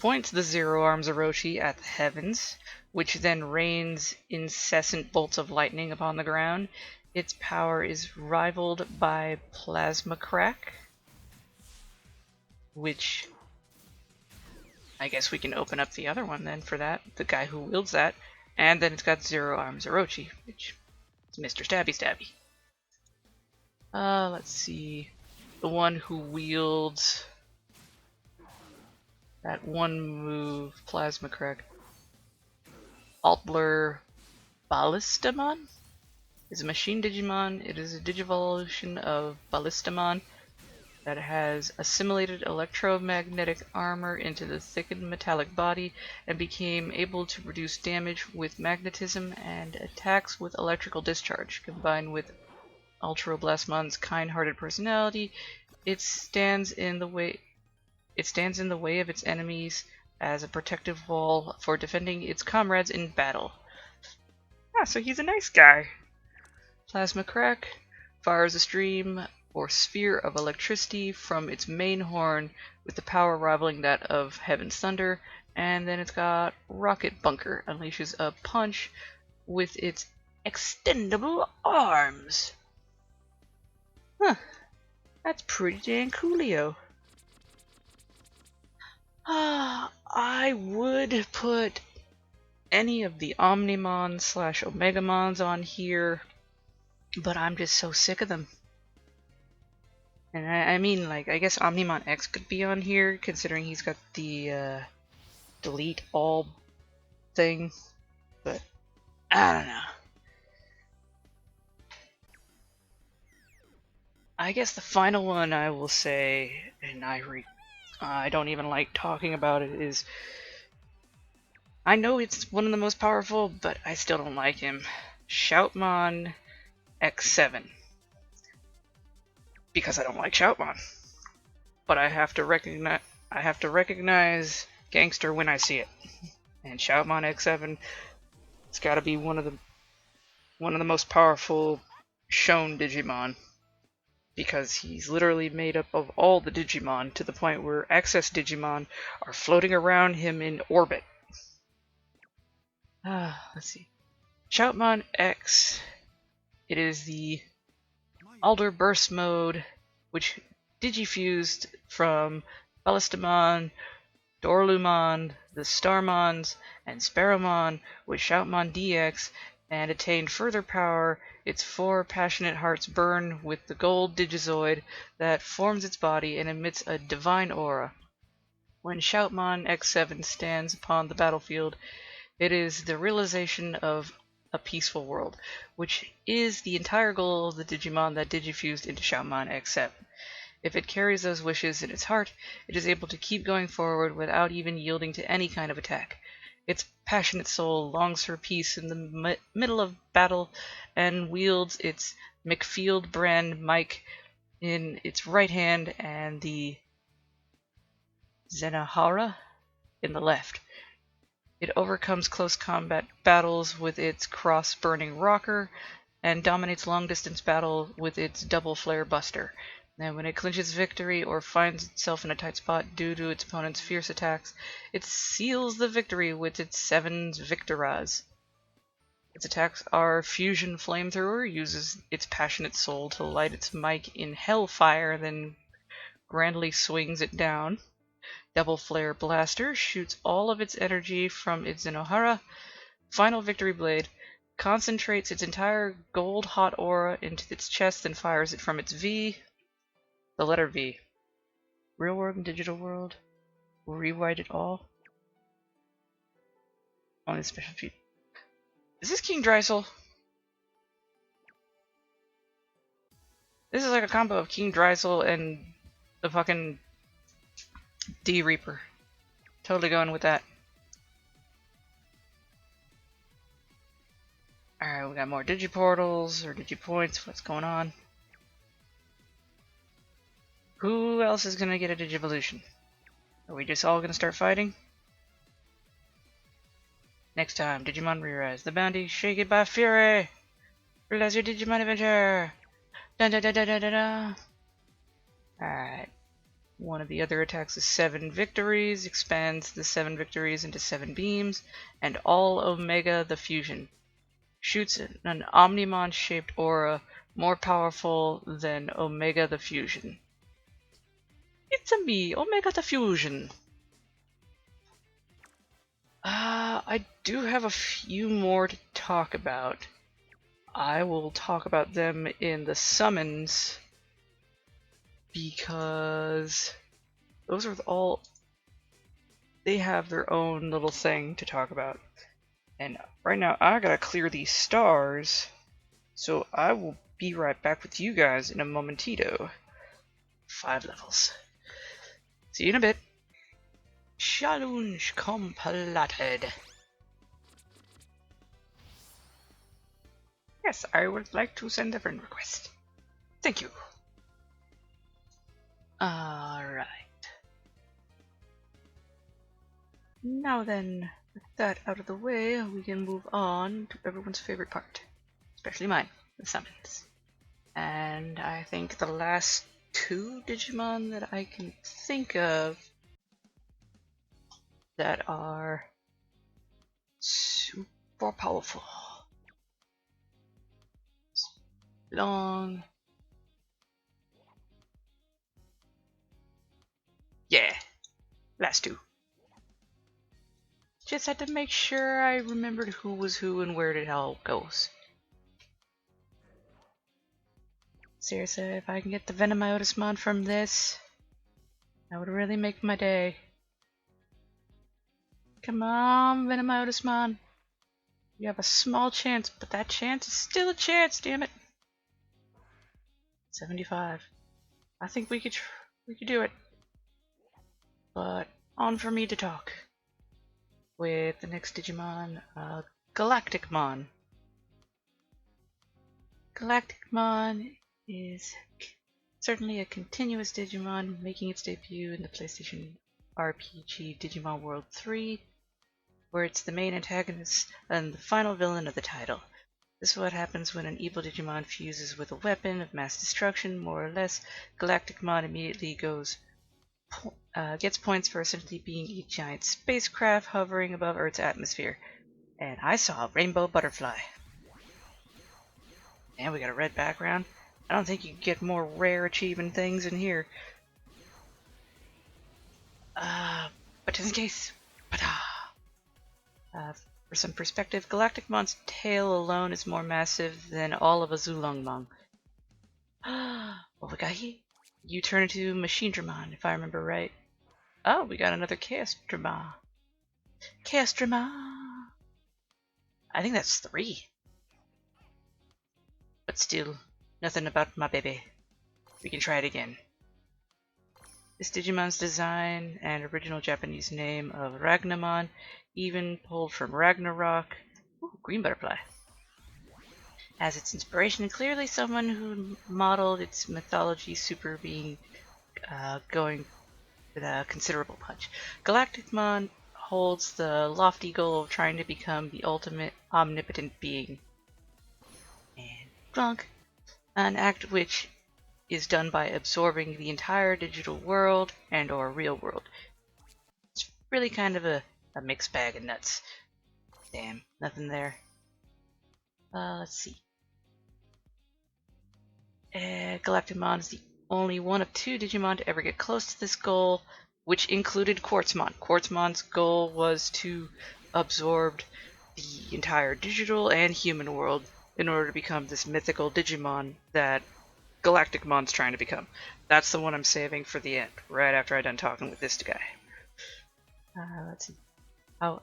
points the Zero Arms Orochi at the heavens, which then rains incessant bolts of lightning upon the ground. Its power is rivaled by Plasma Crack, which I guess we can open up the other one then for that, the guy who wields that. And then it's got Zero Arms Orochi, which is Mr. Stabby Stabby. Let's see. The one who wields that one move, Plasma Crack. Altblur Ballistamon is a machine Digimon. It is a Digivolution of Ballistamon that has assimilated electromagnetic armor into the thickened metallic body and became able to reduce damage with magnetism and attacks with electrical discharge. Combined with Ultra Blastmon's kind-hearted personality, it stands in the way of its enemies as a protective wall for defending its comrades in battle. So he's a nice guy. Plasma Crack fires a stream or sphere of electricity from its main horn with the power rivaling that of Heaven's Thunder, and then it's got Rocket Bunker, unleashes a punch with its extendable arms. That's pretty dang coolio. I would put any of the Omnimon / Omegamons on here, but I'm just so sick of them. And I mean, like, I guess Omnimon X could be on here, considering he's got the delete all thing, but I don't know. I guess the final one I will say, and I don't even like talking about it, is I know it's one of the most powerful, but I still don't like him. Shoutmon X7. Because I don't like Shoutmon. But I have to recognize gangster when I see it. And Shoutmon X7, it's gotta be one of the most powerful shown Digimon. Because he's literally made up of all the Digimon to the point where excess Digimon are floating around him in orbit. Let's see. Shoutmon X. It is the Alder Burst mode, which digifused from Ballistamon, Dorlumon, the Starmons, and Sparrowmon with Shoutmon DX, and attained further power. Its 4 passionate hearts burn with the gold Digizoid that forms its body and emits a divine aura. When Shoutmon X7 stands upon the battlefield, it is the realization of a peaceful world, which is the entire goal of the Digimon that digifused into Shoutmon X7. If it carries those wishes in its heart, it is able to keep going forward without even yielding to any kind of attack. Its passionate soul longs for peace in the middle of battle and wields its McField brand mic in its right hand and the Zenahara in the left. It overcomes close combat battles with its cross-burning rocker and dominates long-distance battle with its double flare buster. And when it clinches victory or finds itself in a tight spot due to its opponent's fierce attacks, it seals the victory with its 7's Victorize. Its attacks are Fusion Flamethrower, uses its passionate soul to light its mic in hellfire, then grandly swings it down. Double Flare Blaster shoots all of its energy from its Zenohara. Final Victory Blade concentrates its entire gold hot aura into its chest and fires it from its V. The letter V. Real world and digital world. We'll rewrite it all. Only special feat. Is this King Dreisel? This is like a combo of King Dreisel and the fucking D Reaper. Totally going with that. Alright, we got more Digiportals or Digipoints. What's going on? Who else is gonna get a Digivolution? Are we just all gonna start fighting? Next time, Digimon ReArise. The bounty, shake it by fury! Realize your Digimon adventure! Dun dun dun dun dun dun dun! Alright. One of the other attacks is 7 victories, expands the 7 victories into 7 beams, and all Omega the Fusion. Shoots an Omnimon-shaped aura more powerful than Omega the Fusion. It's a me, Omega the Fusion! I do have a few more to talk about. I will talk about them in the summons, because those are all, they have their own little thing to talk about. And right now I gotta clear these stars, so I will be right back with you guys in a momentito. 5 levels. See you in a bit. Challenge completed. Yes, I would like to send a friend request. Thank you. Alright. Now then, with that out of the way, we can move on to everyone's favorite part. Especially mine, the summons. And I think the last 2 Digimon that I can think of that are super powerful. Long. Yeah, last 2. Just had to make sure I remembered who was who and where it all goes. Seriously, if I can get the Herissmon from this, that would really make my day. Come on, Herissmon. You have a small chance, but that chance is still a chance, damn it. 75. I think we could do it. But on for me to talk with the next Digimon, Galacticmon. Galacticmon is certainly a continuous Digimon, making its debut in the PlayStation RPG Digimon World 3, where it's the main antagonist and the final villain of the title. This is what happens when an evil Digimon fuses with a weapon of mass destruction, more or less. Galacticmon immediately gets points for essentially being a giant spacecraft hovering above Earth's atmosphere. And I saw a rainbow butterfly. And we got a red background. I don't think you can get more rare achievement things in here. But in this case, for some perspective, Galacticmon's tail alone is more massive than all of a Zulongmon. What we got here? You turn into Machinedramon, if I remember right. Oh, we got another Chaosdramon. Chaosdramon! I think that's 3. But still, nothing about my baby. We can try it again. This Digimon's design and original Japanese name of Ragnamon, even pulled from Ragnarok. Ooh, green butterfly. As its inspiration, and clearly someone who modeled its mythology super being going with a considerable punch. Galacticmon holds the lofty goal of trying to become the ultimate omnipotent being. And drunk, an act which is done by absorbing the entire digital world and or real world. It's really kind of a mixed bag of nuts. Damn, nothing there. Let's see. Galacticmon is the only one of 2 Digimon to ever get close to this goal, which included Quartzmon. Quartzmon's goal was to absorb the entire digital and human world in order to become this mythical Digimon that Galacticmon's trying to become. That's the one I'm saving for the end, right after I'm done talking with this guy. Let's see. Oh,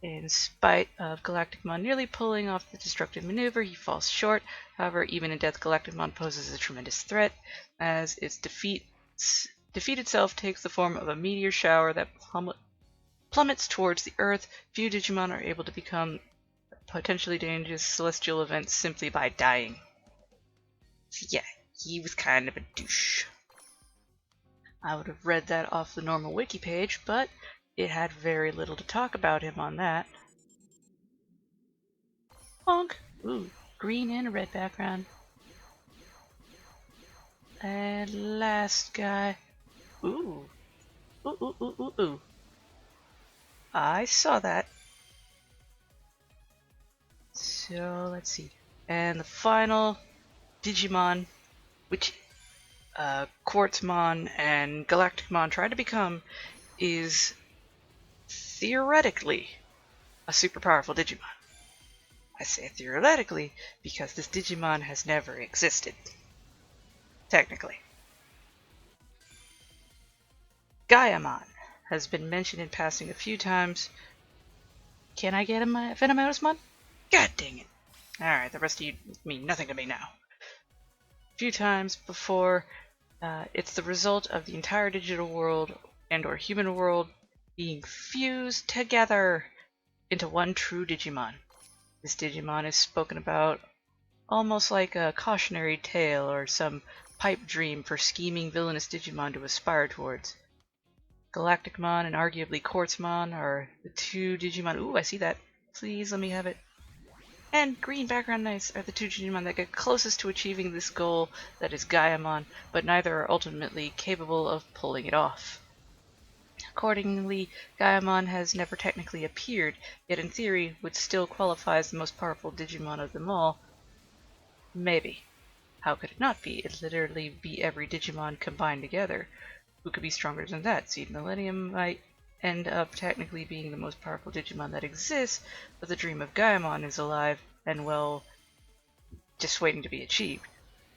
in spite of Galacticmon nearly pulling off the destructive maneuver, he falls short. However, even in death, Galacticmon poses a tremendous threat, as its defeat itself takes the form of a meteor shower that plummets towards the Earth. Few Digimon are able to become potentially dangerous celestial events simply by dying. So yeah, he was kind of a douche. I would have read that off the normal wiki page, but it had very little to talk about him on that. Bonk! Ooh, green and a red background. And last guy. Ooh. Ooh, ooh, ooh, ooh, ooh. I saw that. So, let's see. And the final Digimon, which Quartzmon and Galacticmon try to become, is theoretically a super powerful Digimon. I say theoretically because this Digimon has never existed. Technically. Gaiamon has been mentioned in passing a few times. Can I get him a Venomousmon? God dang it. Alright, the rest of you mean nothing to me now. A few times before, it's the result of the entire digital world and or human world being fused together into one true Digimon. This Digimon is spoken about almost like a cautionary tale or some pipe dream for scheming villainous Digimon to aspire towards. Galacticmon and arguably Quartzmon are the 2 Digimon. Ooh, I see that. Please let me have it. And green background nice are the 2 Digimon that get closest to achieving this goal that is Gaiamon, but neither are ultimately capable of pulling it off. Accordingly, Gaiamon has never technically appeared, yet in theory would still qualify as the most powerful Digimon of them all. Maybe. How could it not be? It'd literally be every Digimon combined together. Who could be stronger than that? See, Millennium might end up technically being the most powerful Digimon that exists, but the dream of Gaiamon is alive and, well, just waiting to be achieved.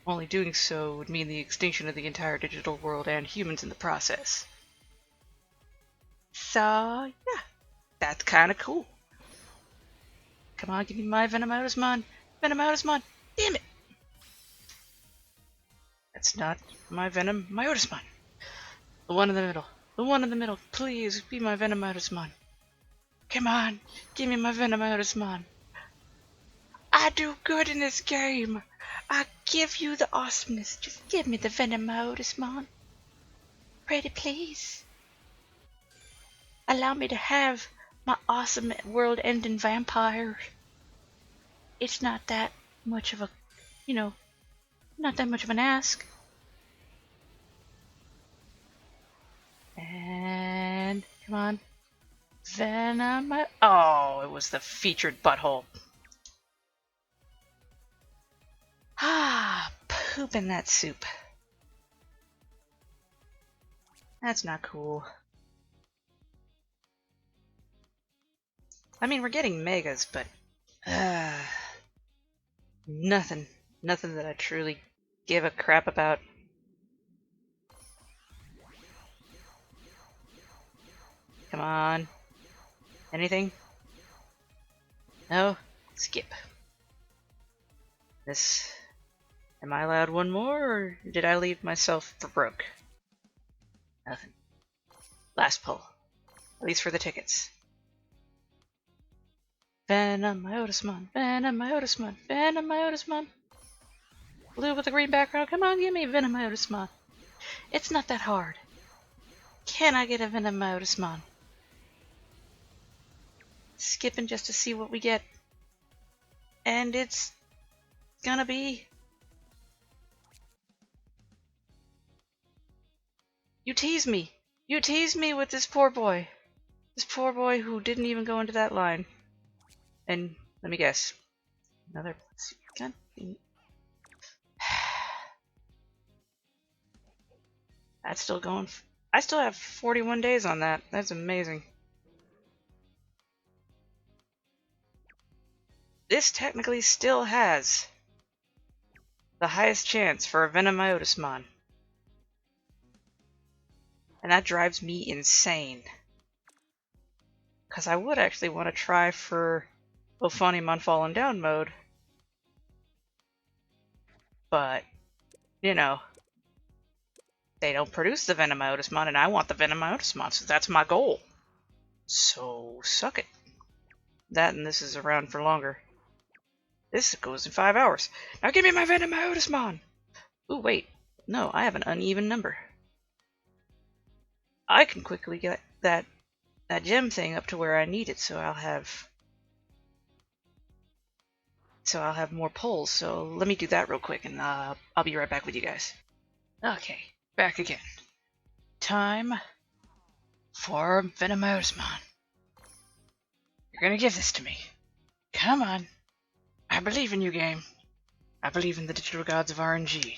Only doing so would mean the extinction of the entire digital world and humans in the process. So, yeah, that's kind of cool. Come on, give me my Venomousmon. Venomousmon! Damn it! That's not my Venomousmon. The one in the middle. The one in the middle. Please be my Venomousmon. Come on. Give me my Venomousmon. I do good in this game. I give you the awesomeness. Just give me the Venomousmon. Pretty please. Allow me to have my awesome world-ending vampire. It's not that much of a, not that much of an ask. And come on. Venom. Oh, it was the featured butthole. Ah, poop in that soup. That's not cool. I mean, we're getting megas, but nothing that I truly give a crap about. Come on. Anything? No? Skip. This... Am I allowed one more, or did I leave myself for broke? Nothing. Last pull. At least for the tickets. Herissmon, Herissmon. Blue with a green background. Come on, give me Herissmon. It's not that hard. Can I get a Herissmon? Skipping just to see what we get. And it's gonna be... You tease me. You tease me with this poor boy. This poor boy who didn't even go into that line. And let me guess. Another... God. That's still going. I still have 41 days on that. That's amazing. This technically still has the highest chance for a Herissmon. And that drives me insane. Because I would actually want to try for Ophanimon Fallen Down mode. But, you know, they don't produce the Herissmon, and I want the Herissmon, so that's my goal. So, suck it. That and this is around for longer. This goes in 5 hours. Now give me my Herissmon! Ooh, wait. No, I have an uneven number. I can quickly get that gem thing up to where I need it, so I'll have more pulls. So let me do that real quick, and I'll be right back with you guys. Okay, back again. Time for Herissmon. You're gonna give this to me. Come on. I believe in you, game. I believe in the digital gods of RNG.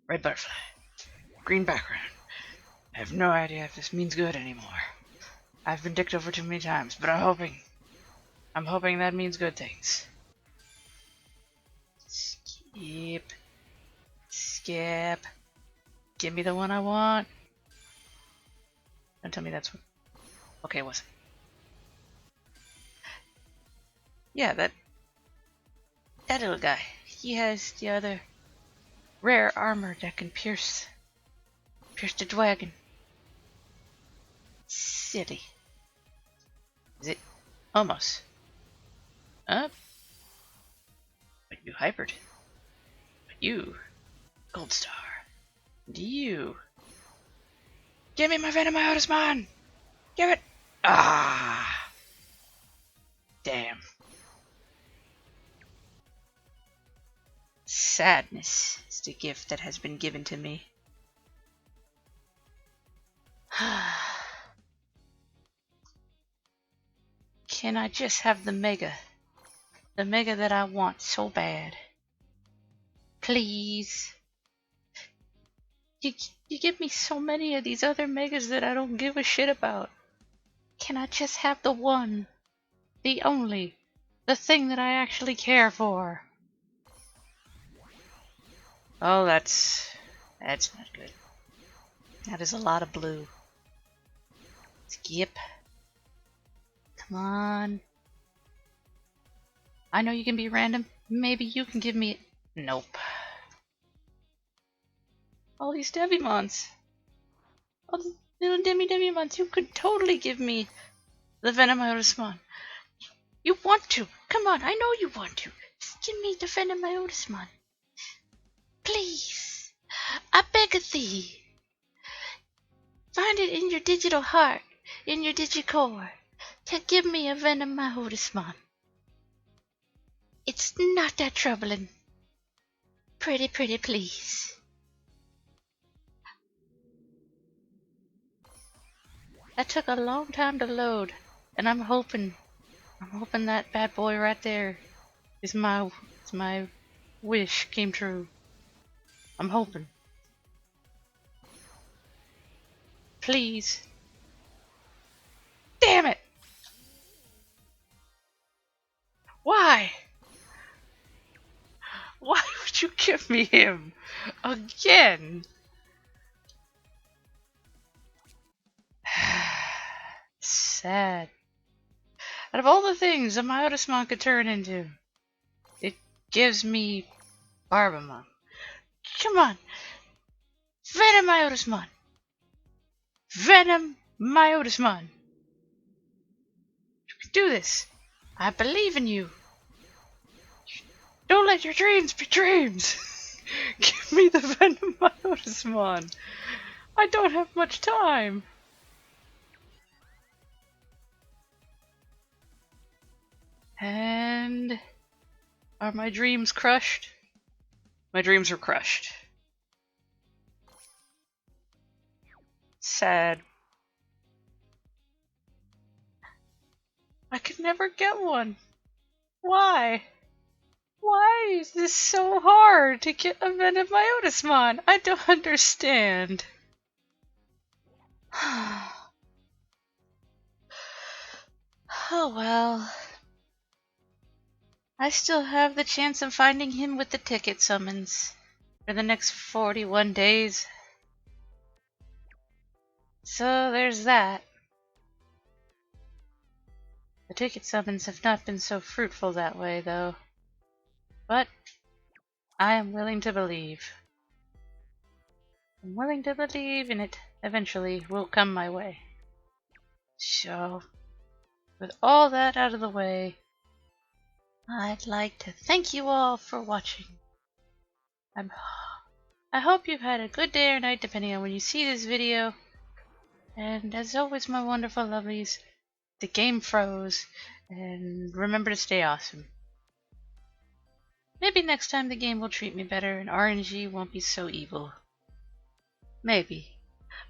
Red butterfly. Green background. I have no idea if this means good anymore. I've been dicked over too many times, but I'm hoping that means good things. Skip. Skip. Give me the one I want. Don't tell me that's what... Okay, it wasn't. Yeah, that little guy. He has the other rare armor that can pierce the dragon. Silly. Is it? Almost. Up. But you hypered. But you. Gold star. And you. Give me my Herissmon! Give it! Ah! Damn. Sadness is the gift that has been given to me. Can I just have the Mega? The Mega that I want so bad. Please. You give me so many of these other Megas that I don't give a shit about. Can I just have the one? The only. The thing that I actually care for. Oh, that's not good. That is a lot of blue. Skip. Come on. I know you can be random. Maybe you can give me... Nope. All these Devimons. All the little Devimons. You could totally give me the Herissmon. You want to. Come on, I know you want to. Just give me the Herissmon. Please. I beg of thee. Find it in your digital heart, in your digicore, to give me a Herissmon. It's not that troubling. Pretty please. That took a long time to load, and I'm hoping that bad boy right there is my wish came true. I'm hoping. Please. Damn it! Why? Why would you give me him again? Sad. Out of all the things a Herissmon could turn into, it gives me Bargamon. Come on! Herissmon! Venom Myotismon. You can do this. I believe in you. Don't let your dreams be dreams. Give me the Venom Myotismon. I don't have much time. And are my dreams crushed? My dreams are crushed. Sad. I could never get one. Why? Why is this so hard to get a Venom Myotismon? I don't understand. Oh well. I still have the chance of finding him with the ticket summons for the next 41 days. So there's that. The ticket summons have not been so fruitful that way, though. But I am willing to believe. I'm willing to believe, and it eventually will come my way. So, with all that out of the way, I'd like to thank you all for watching. I hope you've had a good day or night depending on when you see this video. And as always, my wonderful lovelies, the game froze, and remember to stay awesome. Maybe next time the game will treat me better and RNG won't be so evil. Maybe.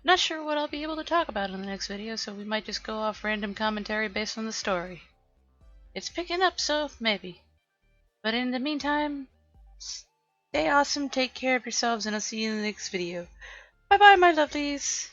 Not sure what I'll be able to talk about in the next video, so we might just go off random commentary based on the story. It's picking up, so maybe. But in the meantime, stay awesome, take care of yourselves, and I'll see you in the next video. Bye bye, my lovelies!